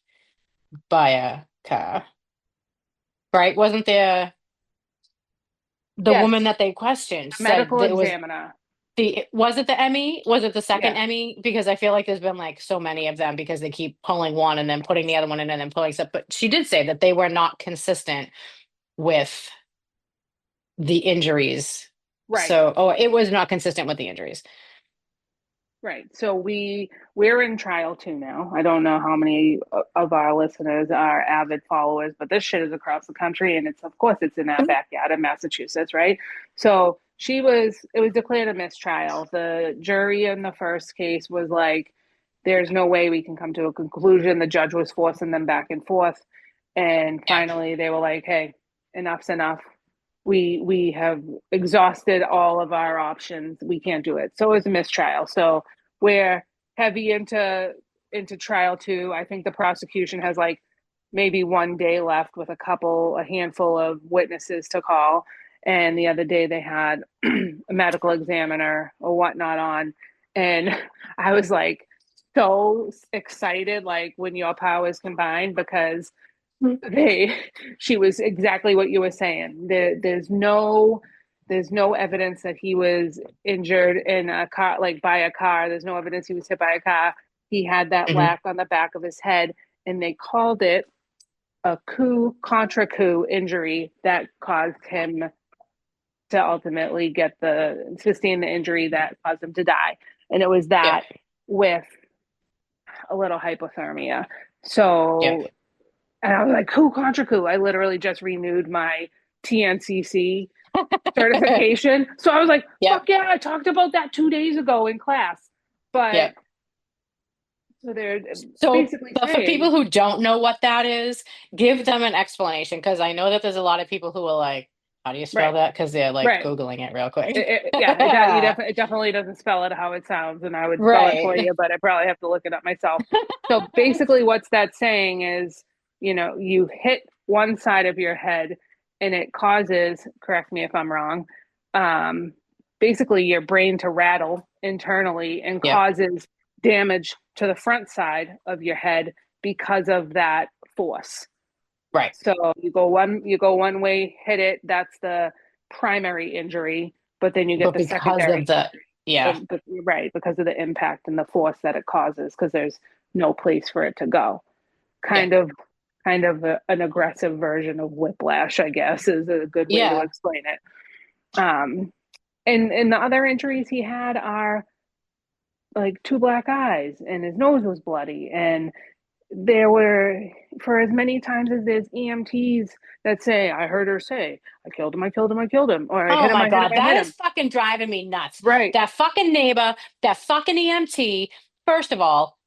by a car, right? Wasn't there the woman yes, that they questioned the said medical that it was examiner. was it the Emmy? Was it the second Yes, Emmy? Because I feel like there's been like so many of them because they keep pulling one and then putting the other one in and then pulling stuff. But she did say that they were not consistent with the injuries. right. So, oh, it was not consistent with the injuries. Right. So we're in trial two now. I don't know how many of our listeners are avid followers, but this shit is across the country, and it's of course it's in our backyard in Massachusetts, right? So it was declared a mistrial. The jury in the first case was like, there's no way we can come to a conclusion. The judge was forcing them back and forth, and Yeah. finally they were like, hey, enough's enough. We have exhausted all of our options. We can't do it. So it was a mistrial. So we're heavy into trial two. I think the prosecution has like maybe one day left with a handful of witnesses to call. And the other day they had a medical examiner or whatnot on. And I was like so excited, like when your powers combined, because they she was exactly what you were saying. There's no evidence that he was injured in a car, like by a car. There's no evidence he was hit by a car. He had that Mhm. lack on the back of his head, and they called it a coup contra coup injury that caused him to ultimately sustain the injury that caused him to die. And it was Yep. that with a little hypothermia. Yep. So and I was like, coup contra coup. I literally just renewed my TNCC certification. So I was like, Yep. fuck yeah, I talked about that 2 days ago in class. But Yep. So they're So, basically but for people saying, who don't know what that is, give them an explanation because I know that there's a lot of people who are like, how do you spell right, that? Because they're like right. Googling it real quick. Yeah, it definitely doesn't spell it how it sounds, and I would spell it for Right. you, but I probably have to look it up myself. So basically, what's that saying is, you hit one side of your head, and it causes, correct me if I'm wrong, um, basically your brain to rattle internally and Yep. causes damage to the front side of your head because of that force. Right. So you go one way, hit it, that's the primary injury, but then you get But the because of secondary the, yeah, but right, because of the impact and the force that it causes, because there's no place for it to go. yeah, Kind of an aggressive version of whiplash, I guess, is a good way to yeah. explain it. And the other injuries he had are like two black eyes, and his nose was bloody, and there were, for as many times as there's EMTs that say, I heard her say, I killed him, I killed him, I killed him, or I hit Oh him, my I hit him, God, I hit that is him. fucking driving me nuts. Right. That fucking neighbor, that fucking EMT. First of all,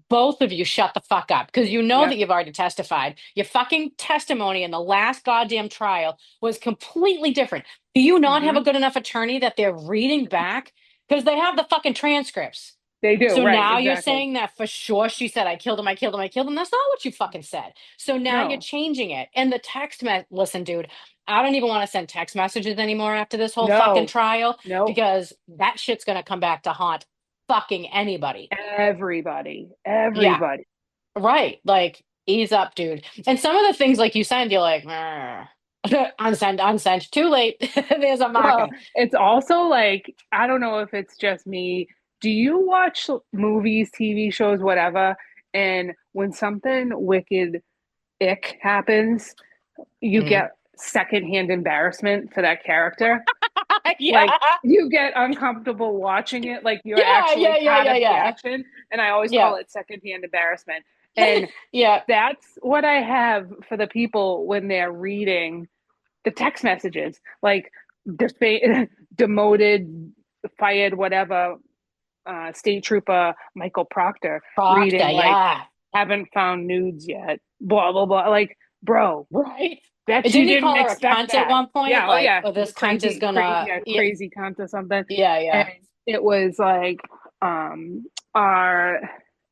both of you shut the fuck up because you know that Yep. you've already testified. Your fucking testimony in the last goddamn trial was completely different. Do you not have a Hmm. good enough attorney that they're reading back? Because they have the fucking transcripts. They do. So Right. now you're Exactly. saying that for sure she said, I killed him, I killed him, I killed him. That's not what you fucking said. So now you're No, changing it. And the listen, dude, I don't even want to send text messages anymore after this whole fucking no, trial no. because that shit's going to come back to haunt fucking anybody. Everybody, Yeah, everybody. right. Like, ease up, dude. And some of the things like you send, you're like, "Meh." Unsend, unsend. Too late. There's a Well, marker. it's also like, I don't know if it's just me. Do you watch movies, TV shows, whatever? And when something wicked ick happens, you Mhm. get secondhand embarrassment for that character. Yeah. Like you get uncomfortable watching it, like you're Yeah, actually yeah, yeah, part yeah, of the yeah. action. And I always call Yeah. it secondhand embarrassment. And Yeah. that's what I have for the people when they're reading the text messages, like demoted, fired, whatever, state trooper Michael Proctor Proctor, reading like yeah. haven't found nudes yet, blah blah blah. Like, bro, Right. bet And you didn't he didn't call her a expect cunt at that. one point? Yeah, oh Like, yeah, oh, this cunt is gonna, yeah, yeah, crazy cunt or something. yeah, And yeah. it was like, are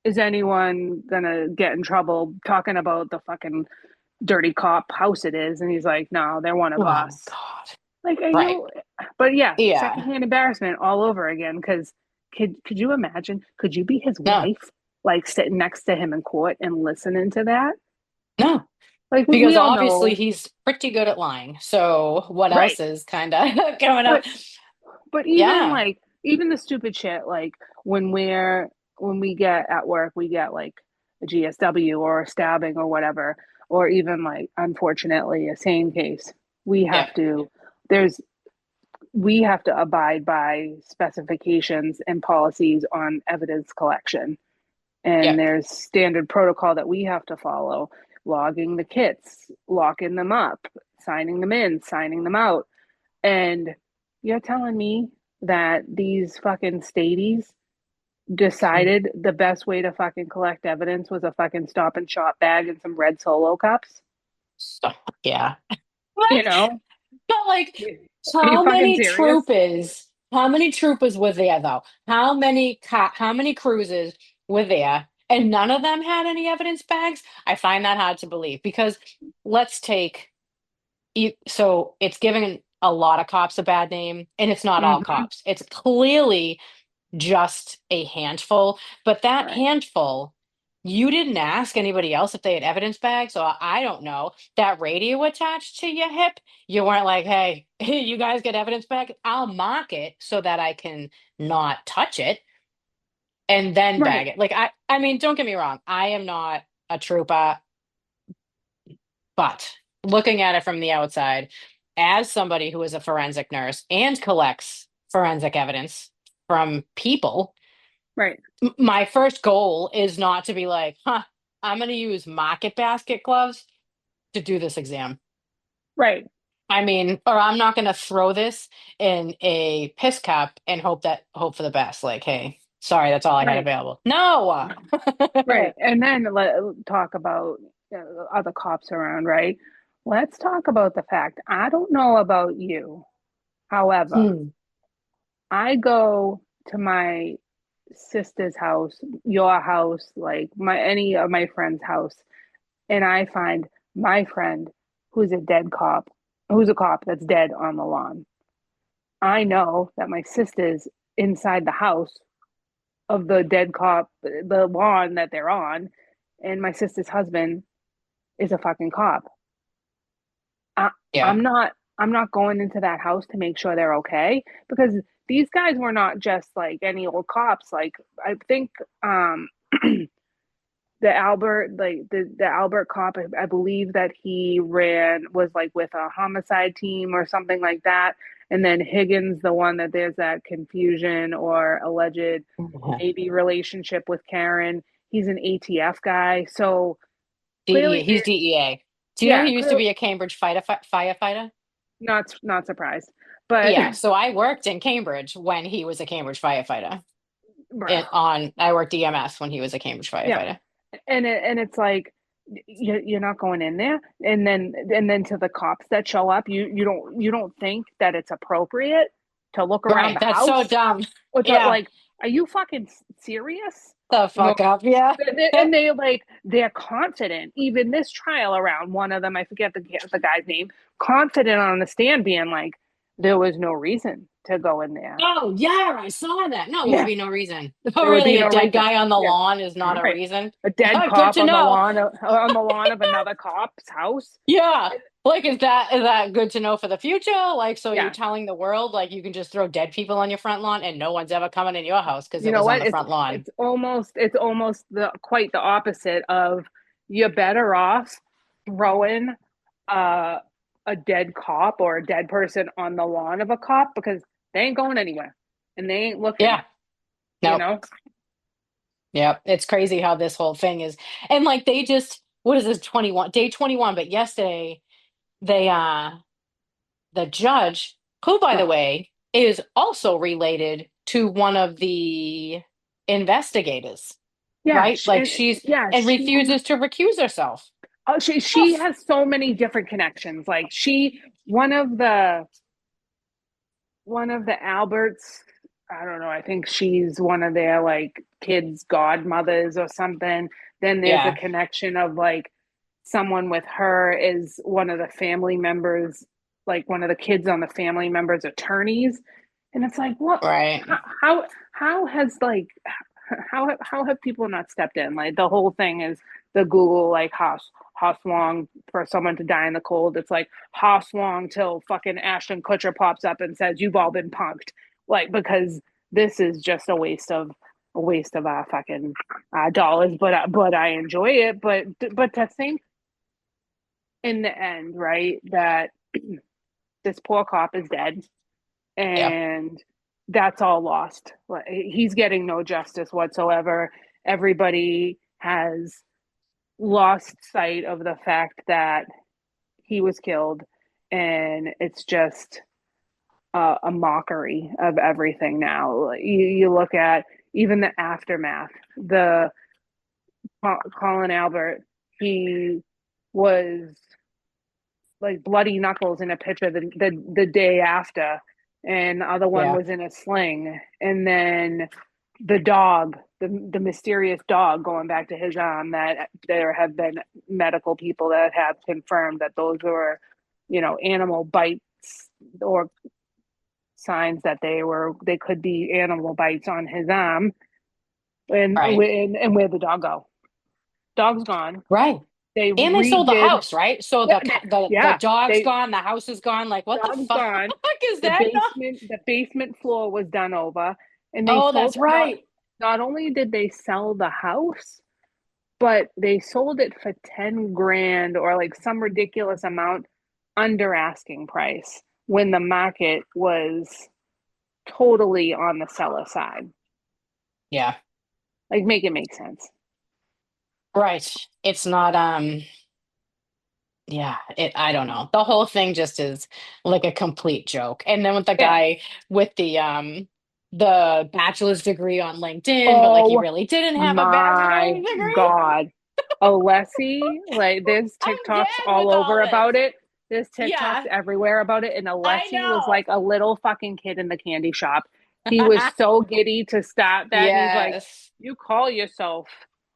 is anyone gonna get in trouble talking about the fucking dirty cop house it is? And he's like, no, they're one of Oh, us. God. Like, are Right. you? But yeah, Yeah. secondhand embarrassment all over again. Because could you imagine? Could you be his No, wife, like sitting next to him in court and listening to that? no. Like we Because all obviously know, he's pretty good at lying. So what right? else is kind of going up? But but even Yeah. like even the stupid shit, like when we get at work, we get like a GSW or a stabbing or whatever, or even like unfortunately a sane case. We Yeah. have to there's we have to abide by specifications and policies on evidence collection. And Yeah. there's standard protocol that we have to follow, logging the kits, locking them up, signing them in, signing them out. And you're telling me that these fucking stadies decided the best way to fucking collect evidence was a fucking stop and shop bag and some red solo cups? So, yeah. You know? But like, Are you how fucking many serious? troopers? How many troopers were there though? How many cruises were there? And none of them had any evidence bags. I find that hard to believe because let's take so it's giving a lot of cops a bad name, and it's not all Mm-hmm. cops. It's clearly just a handful, but that Right. handful, you didn't ask anybody else if they had evidence bags, so I don't know. That radio attached to your hip, you weren't like, hey, you guys get evidence bag? I'll mark it so that I can not touch it and then bag Right. it. Like I mean, don't get me wrong, I am not a trooper, but looking at it from the outside, as somebody who is a forensic nurse and collects forensic evidence from people, Right. my first goal is not to be like, huh, I'm going to use market basket gloves to do this exam. Right. I mean, or I'm not going to throw this in a piss cup and hope for the best. Like, hey, Sorry, that's all I had Right. available. No. Right. And then let talk about other cops around, right? Let's talk about the fact I don't know about you. However, Hmm. I go to my sister's house, your house, like my any of my friend's house, and I find my friend who's a dead cop, who's a cop that's dead on the lawn. I know that my sister's inside the house of the dead cop, the lawn that they're on, and my sister's husband is a fucking cop. I, Yeah. I'm not going into that house to make sure they're okay because these guys were not just like any old cops. Like I think the Albert the Albert cop, I believe that he ran was like with a homicide team or something like that. And then Higgins, the one that there's that confusion or alleged maybe relationship with Karen. He's an ATF guy. So DEA. clearly He's DEA. Do you know yeah, he used to be a Cambridge firefighter? not surprised. But Yeah. So I worked in Cambridge when he was a Cambridge firefighter. bruh, I worked EMS when he was a Cambridge yeah. firefighter. And it's like you're not going in there and then to the cops that show up you don't think that it's appropriate to look around Right. the That's so house dumb. or to Yeah. like are you fucking serious The no fuck up. Yeah. and they like they're confident even this trial around one of them I forget the guy's name confident on the stand being like there was no reason to go in there Oh, yeah, I saw that. No, there would yeah be no reason. Oh, there would be really? A no dead reason guy on the yeah lawn is not a right reason? a dead Good cop to know. on the lawn of another cop's house. Yeah. Like, is that good to know for the future? Like, so you're Yeah, telling the world like you can just throw dead people on your front lawn and no one's ever coming in your house because you it know was on what? the front lawn. It's almost the quite the opposite of you're better off throwing uh, a dead cop or a dead person on the lawn of a cop because they ain't going anywhere and they ain't looking. Yeah. You No. know? Yeah. It's crazy how this whole thing is. And like they just what is this 21 day 21, but yesterday they the judge, who, by the Ugh. way, is also related to one of the investigators, Yeah, right? Like she's yeah, and refuses to recuse herself. she Oof. has so many different connections. Like she one of the one of the Alberts, I don't know, I think she's one of their like kids' godmothers or something. Then there's a Yeah, connection of like someone with her is one of the family members, like one of the kids on the family members' attorneys. And it's like, what? right. How has like how have people not stepped in? Like the whole thing is the Google like how long for someone to die in the cold. It's like how long till fucking Ashton Kutcher pops up and says you've all been punked. Like because this is just a waste of our fucking dollars. But I enjoy it. But to think in the end, right, that this poor cop is dead Yeah, and that's all lost. Like, he's getting no justice whatsoever. Everybody has lost sight of the fact that he was killed, and it's just a mockery of everything now. You look at even the aftermath. The Colin Albert, he was like bloody knuckles in a picture the day after, and the other one yeah, was in a sling. And then the dog, the mysterious dog, going back to his that there have been medical people that have confirmed that those were, animal bites or signs that they could be animal bites on his arm. right, And where'd the dog go? Dog's gone. right. They And they sold the redid. house, right? So Yeah, the yeah. dog's They gone, the house is gone. Like, what the dog's fuck gone. is The that? No. basement floor was done over, and they Oh, sold that's it. Not right. not only did they sell the house, but they sold it for 10 grand or like some ridiculous amount under asking price when the market was totally on the seller side. Yeah, Like, make it make sense. right. It's not yeah, I don't know. The whole thing just is like a complete joke. And then with the Yeah, guy with the bachelor's degree on LinkedIn, but like he Oh really didn't have a bachelor's my degree. God. Alessi, like there's I'm TikToks dead all with over all this. about it. There's TikToks Yeah, everywhere about it. And I Alessi was know. like a little fucking kid in the candy shop. He was so giddy to start that. And he's like, Yes. you call yourself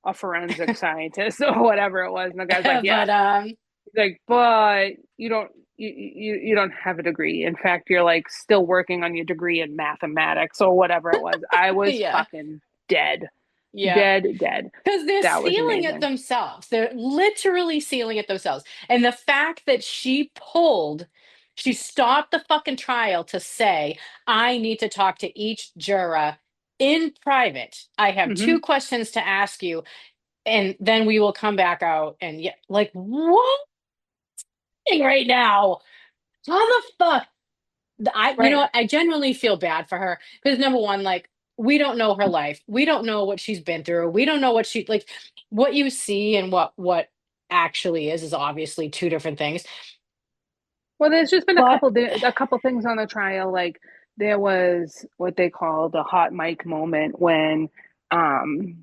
a forensic scientist or whatever it was. And the guy's like, yeah. But He's like, but you don't have a degree. In fact, you're like still working on your degree in mathematics or whatever it was. I was yeah. fucking dead. Yeah. Dead. Because they're That was sealing it amazing. themselves. They're literally sealing it themselves. And the fact that she stopped the fucking trial to say, I need to talk to each juror in private. I have Hmm. two questions to ask you, and then we will come back out. And yeah, like, what right now? How the fuck? You know Right. what? I genuinely feel bad for her because number one, like, we don't know her life. We don't know what she's been through. We don't know what she like. What you see and what actually is obviously two different things. Well, there's just been But a couple things on the trial. Like there was what they call the hot mic moment um,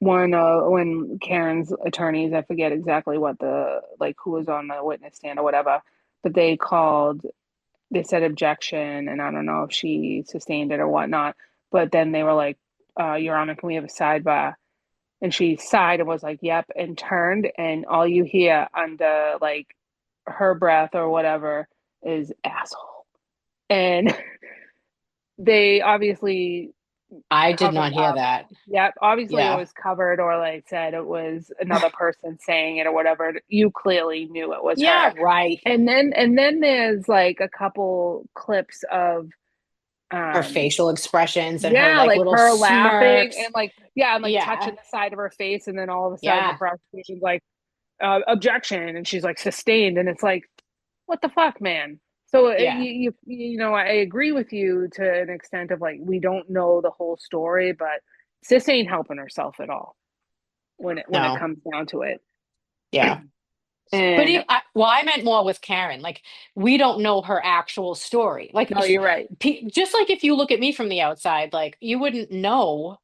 when Karen's attorneys, I forget exactly what the like who was on the witness stand or whatever, but they said objection, and I don't know if she sustained it or whatnot. But then they were like, Your Honor, can we have a sidebar? And she sighed and was like, Yep, and turned, and all you hear under like her breath or whatever is asshole. And they obviously I did covered not hear up. that. Yep, obviously it Yeah. was covered or like said it was another person saying it or whatever. You clearly knew it was Yeah, her. right. And then there's like a couple clips of Her um facial expressions and her yeah, like like little her laughing smirks. and like yeah, and like touching Yeah. the side of her face, and then all of a sudden the Yeah. prosecution's like objection, and she's like sustained, and it's like what the fuck, man. So Yeah. you know, I agree with you to an extent of like we don't know the whole story, but sis ain't helping herself at all when it No. comes down to it. Yeah. But And well, I meant more with Karen. Like, we don't know her actual story. Like, no, you're right. just like if you look at me from the outside, like, you wouldn't know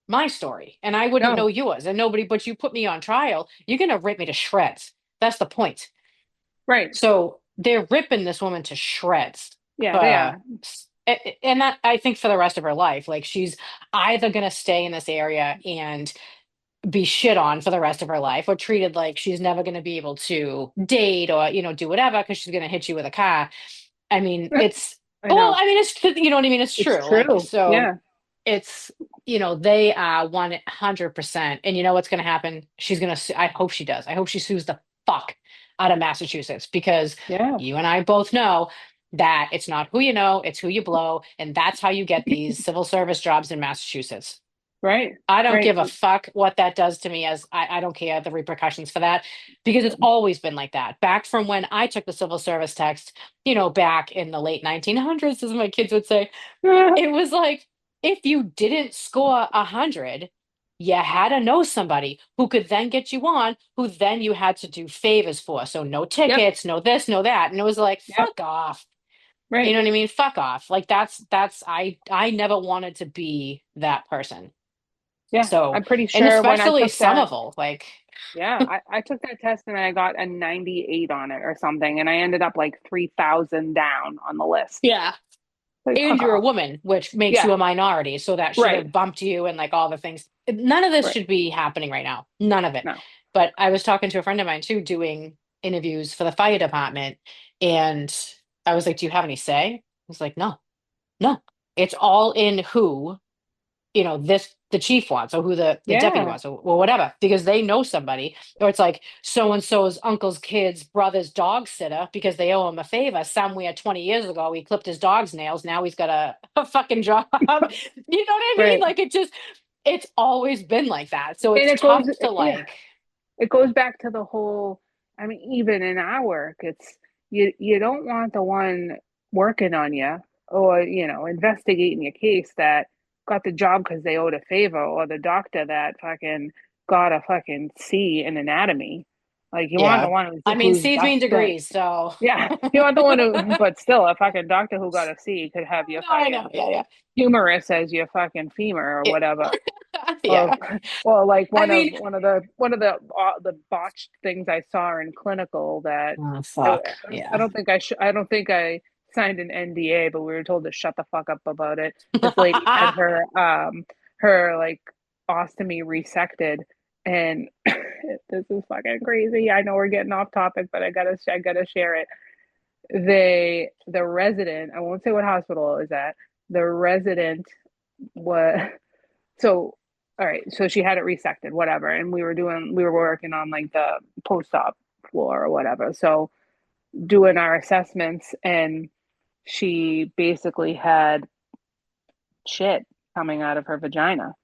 my story and I wouldn't know No, yours. And nobody, but you put me on trial, you're going to rip me to shreds. That's the point. right. So they're ripping this woman to shreds. Yeah, they Uh, are. and that I think for the rest of her life, like, she's either going to stay in this area and be shit on for the rest of her life or treated like she's never going to be able to date or do whatever because she's going to hit you with a car. I mean, it's I well, know. I mean, it's you know what I mean. It's It's true. Like, true. so Yeah. it's they are 100%. And you know what's going to happen? She's going to. I hope she does. I hope she sues the fuck out of Massachusetts because Yeah. you and I both know that it's not who you know, it's who you blow, and that's how you get these civil service jobs in Massachusetts. Right. I don't Right. give a fuck what that does to me as I don't care the repercussions for that because it's always been like that. Back from when I took the civil service test, back in the late 1900s, as my kids would say, it was like if you didn't score 100, you had to know somebody who could then get you on, who then you had to do favors for. So no Yep. tickets, no this, no that. And it was like, Yep. fuck off. You Right. know what I mean? Fuck off. Like that's I never wanted to be that person. Yeah. So, I'm pretty and sure when I especially took some that, of them, like, yeah, I took that test and I got a 98 on it or something. And I ended up like 3,000 down on the list. yeah. Like, And fuck you're a off. woman, which makes you Yeah. a minority. So that should Right. have bumped you and like all the things. None of this Right. should be happening right now. None of it. No. But I was talking to a friend of mine too, doing interviews for the fire department. And I was like, do you have any say? I was like, no, no. It's all in who this the chief wants or who the deputy Yeah. wants or whatever, because they know somebody, or it's like so and so's uncle's kid's brother's dog sitter because they owe him a favor somewhere 20 years ago. He clipped his dog's nails. Now he's got a fucking job. You know what I mean? Right. Like it's always been like that. So And it's it goes, tough to yeah, like, it goes back to the whole, I mean, even in our work, it's you don't want the one working on you or, investigating your case that got the job because they owed a favor, or the doctor that fucking got a fucking C in anatomy. Like you want the Yeah. one I mean, who's C between dusting. degrees, so Yeah, you want the one who, but still, a fucking doctor who got a C could have your no, I know. fucking Yeah, yeah. humerus as your fucking femur or Yeah. whatever. Or, Yeah. or like I mean, one of the botched things I saw in clinical that oh I, fuck. I Yeah. don't think I don't think I signed an NDA, but we were told to shut the fuck up about it. This lady had her like ostomy resected, and this is fucking crazy. I know we're getting off topic, but I gotta share it. The resident, I won't say what hospital it was at. The resident was so all right, so she had it resected, whatever, and we were working on like the post-op floor or whatever. So doing our assessments, and she basically had shit coming out of her vagina.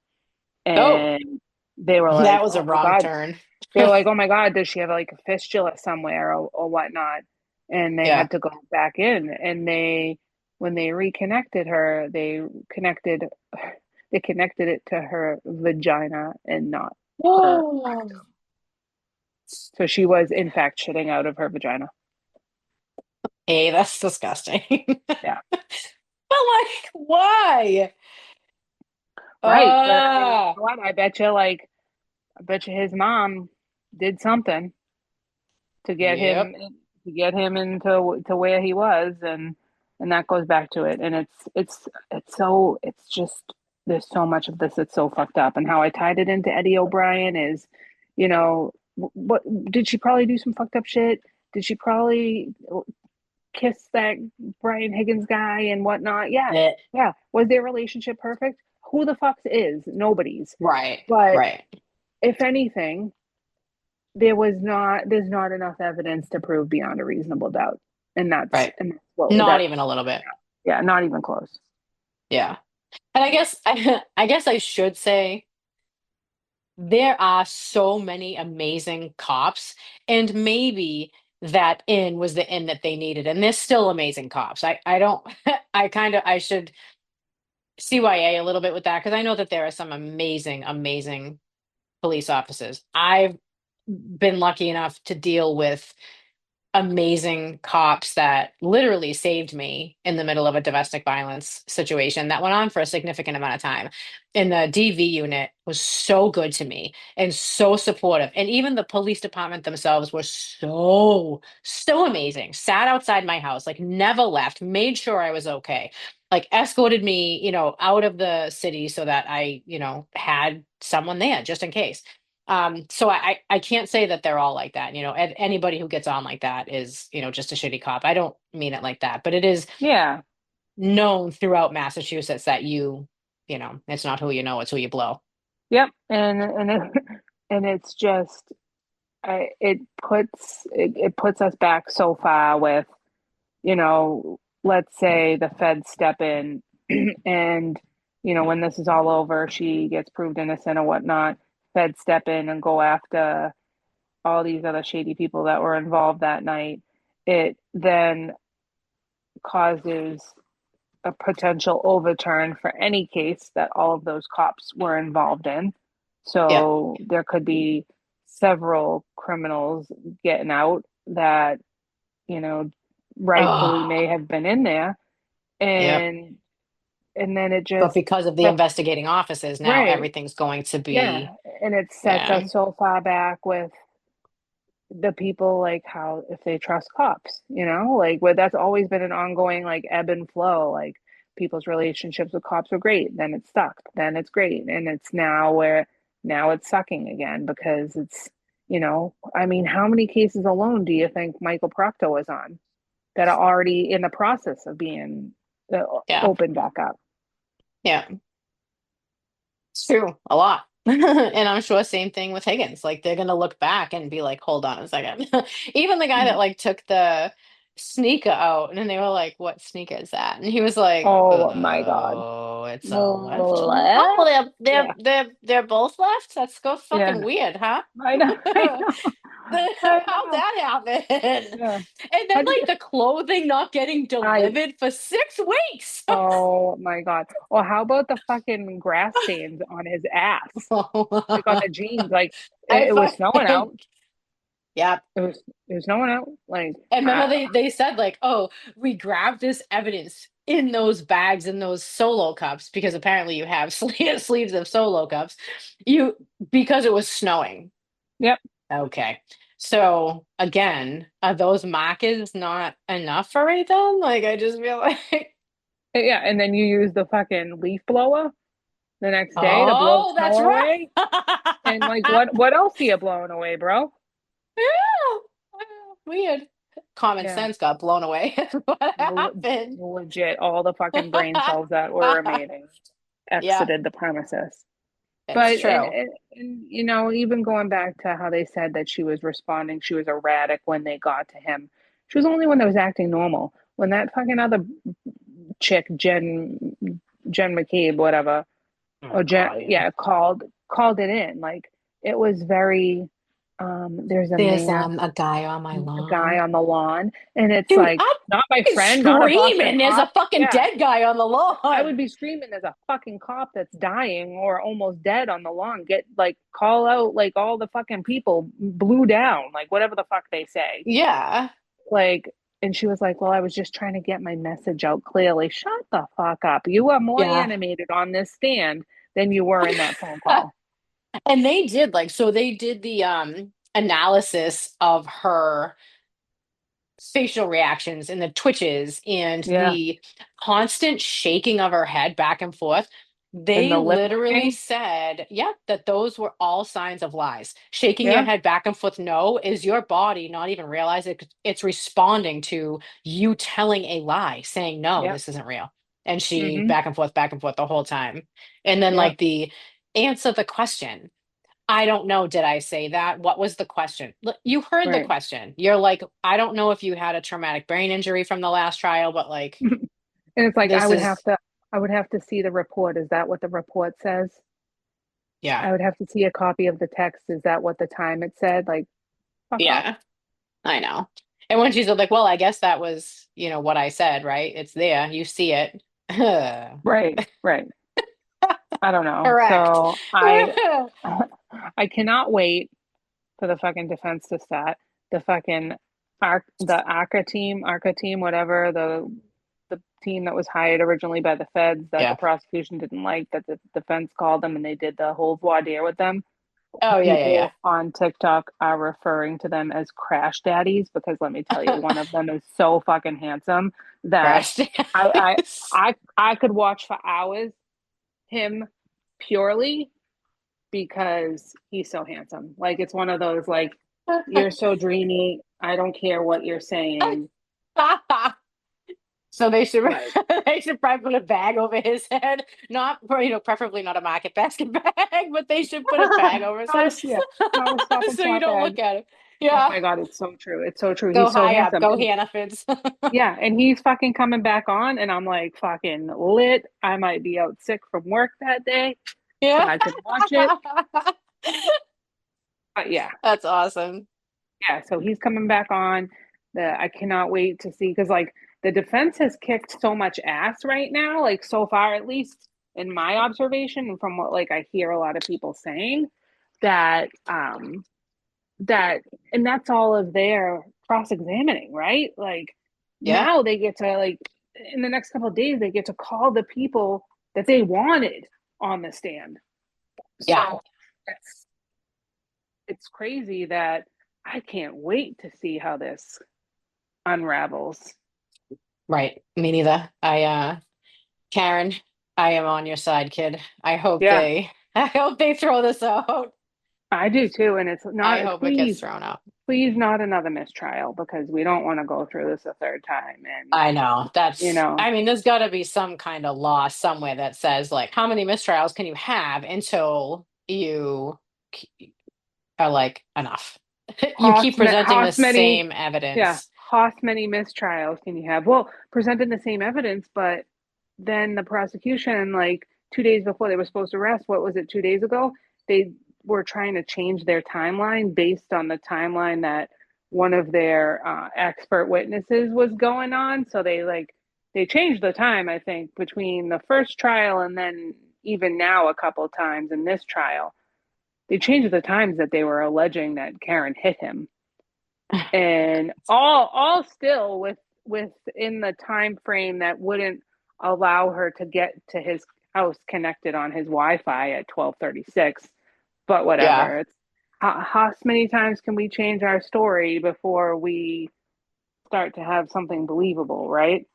oh, And they were that like, was a "Oh my wrong God." turn. They were like, "Oh my God, does she have like a fistula somewhere or whatnot?" And they Yeah. had to go back in, and when they reconnected her, they connected it to her vagina and not her. Whoa. So she was in fact shitting out of her vagina. Hey, that's disgusting. Yeah. But like, why? Right. But I mean, you Uh, know what? I bet you his mom did something to get yep. him into where he was, and that goes back to it. And it's just there's so much of this that's so fucked up. And how I tied it into Eddie O'Brien is, what did she probably do some fucked up shit? Did she probably kiss that Brian Higgins guy and whatnot? Yeah. Eh, Yeah. Was their relationship perfect? Who the fuck's is? Nobody's. right. But Right. if anything, there's not enough evidence to prove beyond a reasonable doubt. And that's Right. and that's what Not that's even a little bit. yeah, not even close. Yeah. And I guess I guess I should say there are so many amazing cops, and maybe that inn was the inn that they needed. And there's still amazing cops. I don't I should CYA a little bit with that because I know that there are some amazing, amazing police officers. I've been lucky enough to deal with amazing cops that literally saved me in the middle of a domestic violence situation that went on for a significant amount of time. And the DV unit was so good to me and so supportive. And even the police department themselves were so, so amazing. Sat outside my house, like never left, made sure I was okay. Like escorted me, out of the city so that I, had someone there just in case. So I can't say that they're all like that. Anybody who gets on like that is, just a shitty cop. I don't mean it like that, but it is Yeah. known throughout Massachusetts that it's not who you know, it's who you blow. Yep. And it's just it puts us back so far with, let's say the feds step in and, when this is all over, she gets proved innocent or whatnot, feds step in and go after all these other shady people that were involved that night. It then causes a potential overturn for any case that all of those cops were involved in. Yeah. So there could be several criminals getting out that, you know, rightfully Oh, may have been in there. yep. And then it But just because of the sets, investigating offices, now right. everything's going to Yeah. be, And it sets yeah. us so far back with the people, like how if they trust cops, like where that's always been an ongoing like ebb and flow. Like people's relationships with cops are great, then it's stuck, then it's great, and it's now it's sucking again because I mean, how many cases alone do you think Michael Proctor was on that are already in the process of being Yeah. opened back up? Yeah. It's true, a lot. And I'm sure same thing with Higgins. Like they're gonna look back and be like, hold on a second. Even the guy that like took the sneaker out and then they were like, what sneaker is that? And he was like, Oh my God. oh, it's a left one. Oh, What? they're Yeah, they're they're both left? That's go fucking yeah, weird, huh? I know. I know. I How'd know. that happen? Yeah. And then How do you, like the clothing not getting I, delivered for 6 weeks. oh my God. Or how about the fucking grass stains on his ass? Like on the jeans, like it was snowing fucking out. Yep. It was no one else. Like, And remember they said like, oh, we grabbed this evidence in those bags in those solo cups because apparently you have sleeves of solo cups. You because it was snowing. yep. Okay. So again, are those markers not enough for it then? Like I just feel like Yeah, and then you use the fucking leaf blower the next day to blow oh, snow that's right. away. And like what else are you blowing away, bro? Yeah. Weird. Common Yeah. sense got blown away. What Le- happened? Legit, all the fucking brain cells that were remaining Yeah, exited the premises. it's But true. even going back to how they said that she was responding, she was erratic when they got to him. She was the only one that was acting normal. When that fucking other chick, Jen McCabe, whatever, Oh or Jen, God, yeah. yeah, called it in. Like it was very there's a There's man, a guy on my a guy lawn. on the lawn, and it's Dude, like I'm not my friend, not a Boston screaming. There's a cop. fucking Yeah, dead guy on the I would lawn. be screaming there's a fucking cop that's dying or almost dead on the lawn. Get like call out like all the fucking people blew down, like whatever the fuck they say. Yeah. Like and she was like, "Well, I was just trying to get my message out clearly." Shut the fuck up. You are more Yeah. animated on this stand than you were in that phone call. And they did like so they did the analysis of her facial reactions and the twitches and Yeah. the constant shaking of her head back and forth. And They the lip literally licking. said, yeah, that those were all signs of lies. Shaking your Yeah. head back and forth, no, is your body not even realize it's responding to you telling a lie, saying, no, Yeah. this isn't real. And she Mm-hmm. back and forth the whole time. And then, Yeah. like, the answer the question. I don't know. Did I say that? What was the question? You heard the Right. question. You're like, I don't know if you had a traumatic brain injury from the last trial, but like, And it's like this is, I would have to see the report. Is that what the report says? yeah, I would have to see a copy of the text. Is that what the time it said? Like, fuck off. yeah, I know. And when she's like, well, I guess that was, what I said, right? It's there. You see it. Right, right. I don't know. Correct. So I cannot wait for the fucking defense to start. The fucking ARCA team, whatever, the team that was hired originally by the feds that the Yeah. prosecution didn't like, that the defense called them and they did the whole voir dire with them. Oh, yeah, yeah, yeah. People on TikTok are referring to them as crash daddies because let me tell you, one of them is so fucking handsome that Crashed. I I could watch for hours him purely because he's so handsome. Like it's one of those like you're so dreamy. I don't care what you're saying. So they should Like they should probably put a bag over his head, not preferably not a market basket bag, but they should put a bag over his not a head yeah, not a stop and so you swap don't bag. look at it. Oh Yeah, my god, it's so true. It's so true. go He's so high up, handsome. go And Hanafids. yeah, and he's fucking coming back on, and I'm like fucking lit. I might be out sick from work that day, but Yeah, I can watch it. But yeah, that's awesome. yeah. So he's coming back on. I cannot wait to see because like the defense has kicked so much ass right now, like so far at least in my observation and from what like I hear a lot of people saying that that and that's all of their cross-examining, right? Like Yeah, now they get to like in the next couple of days they get to call the people that they wanted on the stand. yeah, So it's crazy that I can't wait to see how this unravels. right. Me neither. Karen, I am on your side, kid. Yeah, I hope they throw this out. I do too. And it's I not, hope it gets please, thrown out. please, not another mistrial because we don't want to go through this a third time. And, I know. you That's, know, I mean, there's got to be some kind of law somewhere that says, like, how many mistrials can you have until you are like, enough? You keep presenting the Many, same yeah, evidence. how many mistrials can you have? Well, presented the same evidence, but then the prosecution, like 2 days before they were supposed to arrest, what was it, 2 days ago? They were trying to change their timeline based on the timeline that one of their expert witnesses was going on. So they changed the time, I think, between the first trial and then even now a couple times in this trial. They changed the times that they were alleging that Karen hit him. and all still within the time frame that wouldn't allow her to get to his house connected on his Wi-Fi at 12:36. But Yeah, whatever. It's how many times can we change our story before we start to have something believable, right?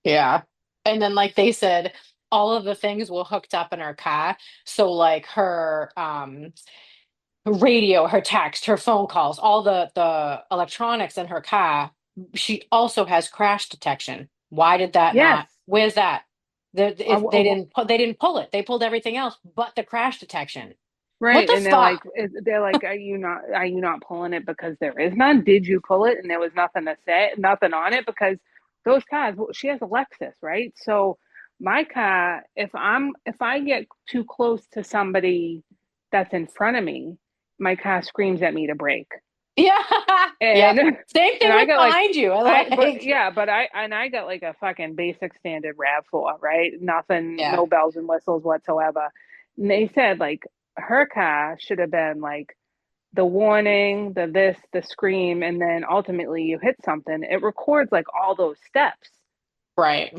yeah. And then like they said, all of the things were hooked up in her car. So like her radio, her text, her phone calls, all the electronics in her car, she also has crash detection. Why did that Yes. not? Where's that? If they Uh, didn't pull it. They pulled everything else but the crash detection. What Right. the And fuck? they're like, are you not pulling it because there is none? Did you pull it and there was nothing to say, nothing on it? Because those cars, well, she has a Lexus, right? So my car, if I get too close to somebody that's in front of me, my car screams at me to brake. Yeah. And Yep. Same and thing I with got like behind you. I I but like yeah, but I got like a fucking basic standard RAV4, right? Nothing, yeah. no bells and whistles whatsoever. And they said like her car should have been like the warning, the this, the scream, and then ultimately you hit something. It records like all those steps. Right.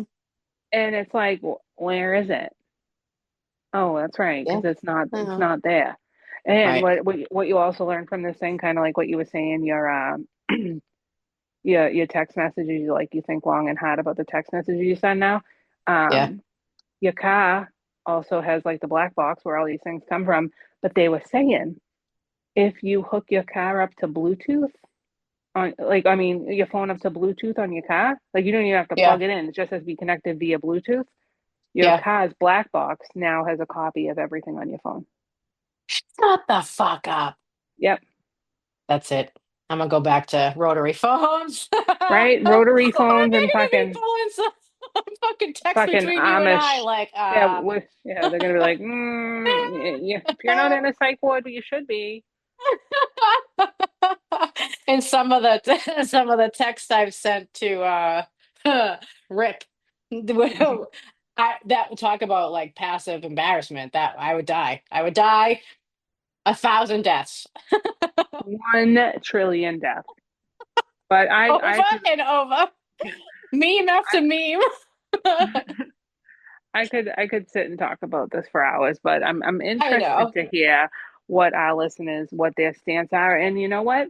And it's like, where is it? Oh, that's right, Yeah. because it's Uh, not there. And right. what you also learn from this thing, kind of like what you were saying, your text messages, you think long and hard about the text messages you send now. Yeah. Um, your car also has like the black box where all these things come from. But they were saying if you hook your car up to Bluetooth on, like, I mean, your phone up to Bluetooth on your car, like you don't even have to Yeah. plug it in. It just has to be connected via Bluetooth. Your Yeah. car's black box now has a copy of everything on your phone. Shut the fuck up. Yep. That's it. I'm gonna go back to rotary phones. Why are Right. Rotary you phones and gonna be fucking pulling some fucking text fucking between you and I? Amish. Like, Yeah, yeah, they're gonna be like, yeah, if you're not in a psych ward, you should be. and some of the some of the text I've sent to Rick, that talk about like passive embarrassment. That I would die. I would die 1,000 deaths. 1 trillion deaths. But Over and over, meme after I, meme. I could sit and talk about this for hours, but I'm I interested know. to hear what our listeners, what their stance are, and you know what?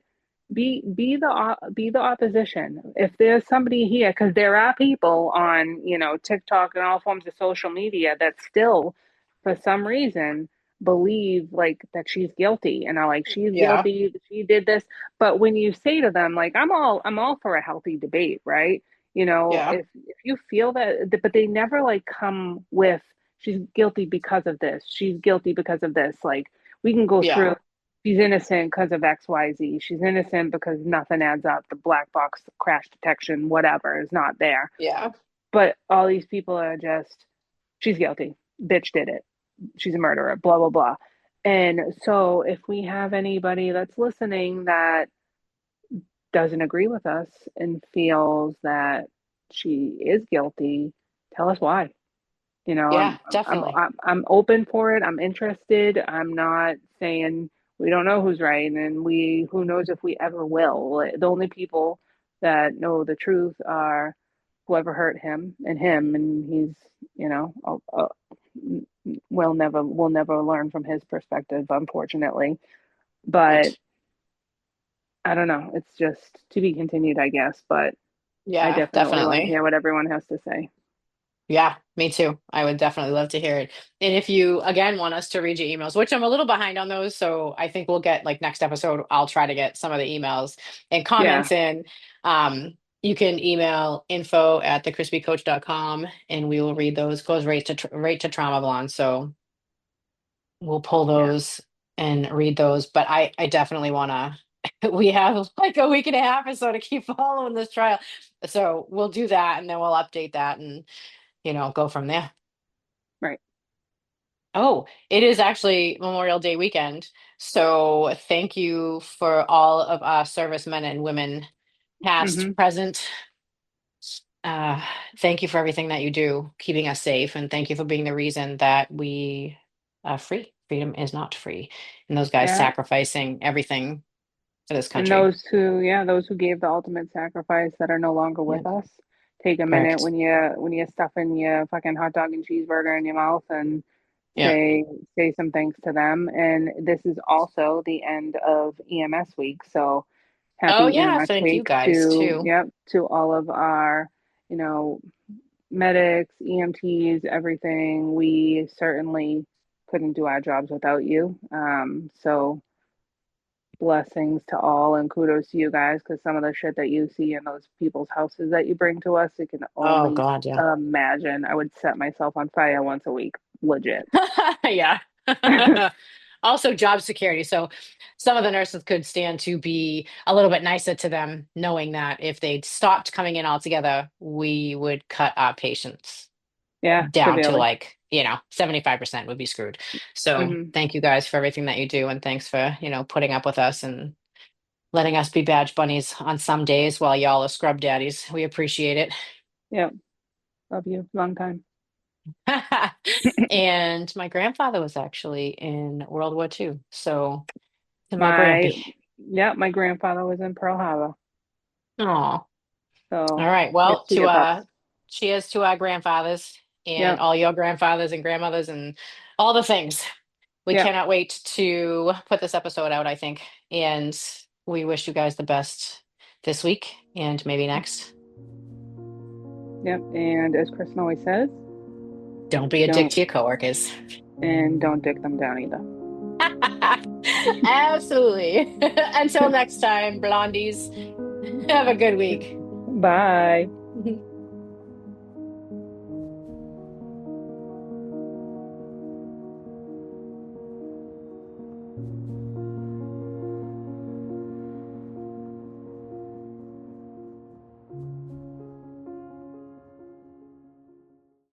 Be the opposition. If there's somebody here, because there are people on TikTok and all forms of social media that still, for some reason, believe like that she's guilty and are like she's Yeah. guilty, she did this. But when you say to them like I'm all for a healthy debate, right? Yeah. If you feel that, but they never like come with she's guilty because of this, she's guilty because of this. Like we can go through, Yeah. she's innocent because of XYZ, she's innocent because nothing adds up, the black box crash detection whatever is not there. Yeah. But all these people are just, she's guilty, bitch did it, she's a murderer, blah blah blah. And so if we have anybody that's listening that doesn't agree with us and feels that she is guilty, tell us why. Yeah. I'm Definitely. I'm open for it. I'm interested. I'm not saying we don't know who's right, and we who knows if we ever will. The only people that know the truth are whoever hurt him, and he's you know we'll never learn from his perspective, unfortunately. Right. But I don't know. It's just to be continued, I guess. But I Yeah. definitely want to Definitely. hear what everyone has to say. Yeah, me too. I would definitely love to hear it. And if you again want us to read your emails, which I'm a little behind on those, so I think we'll get like next episode, I'll try to get some of the emails and Yeah, comments in. You can email info@thecrispycoach.com and we will read those. Goes right to Trauma Blonde. So we'll pull yeah, those and read those. But I definitely wanna we have like a week and a half or so to keep following this trial. So we'll do that and then we'll update that and go from there. right. Oh, it is actually Memorial Day weekend. So thank you for all of our servicemen and women, past, Hmm. present. Uh, Thank you for everything that you do, keeping us safe, and thank you for being the reason that we free. Freedom is not free. And those guys Yeah, sacrificing everything. for this And country. those who gave the ultimate sacrifice that are no longer with Yeah, us, take a minute correct. when you stuff in your fucking hot dog and cheeseburger in your mouth and Yeah. say say some thanks to them. And this is also the end of EMS week, so Oh happy yeah, EMS thank you week guys to, too. yep, to all of our, you know, medics, EMTs, everything. We certainly couldn't do our jobs without you. So blessings to all and kudos to you guys because some of the shit that you see in those people's houses that you bring to us, you can Oh only God, yeah. imagine. I would set myself on fire once a week, legit. Yeah. Also, job security. So, some of the nurses could stand to be a little bit nicer to them, knowing that if they'd stopped coming in altogether, we would cut our patients Yeah, down to severely. like, 75% would be screwed. So, Hmm. thank you guys for everything that you do. And thanks for, putting up with us and letting us be badge bunnies on some days while y'all are scrub daddies. We appreciate it. Yep. Love you. Long time. And my grandfather was actually in World War II. So to my My, grampy. yeah, my grandfather was in Pearl Harbor. Oh, all So right. here's Well, to to your pups. cheers to our grandfathers and Yep. all your grandfathers and grandmothers and all the things. We Yep. cannot wait to put this episode out, I think. And we wish you guys the best this week and maybe next. Yep. And as Kristen always says, Don't be a dick don't to your coworkers. and don't dick them down either. Absolutely. Until next time, blondies, have a good week. Bye.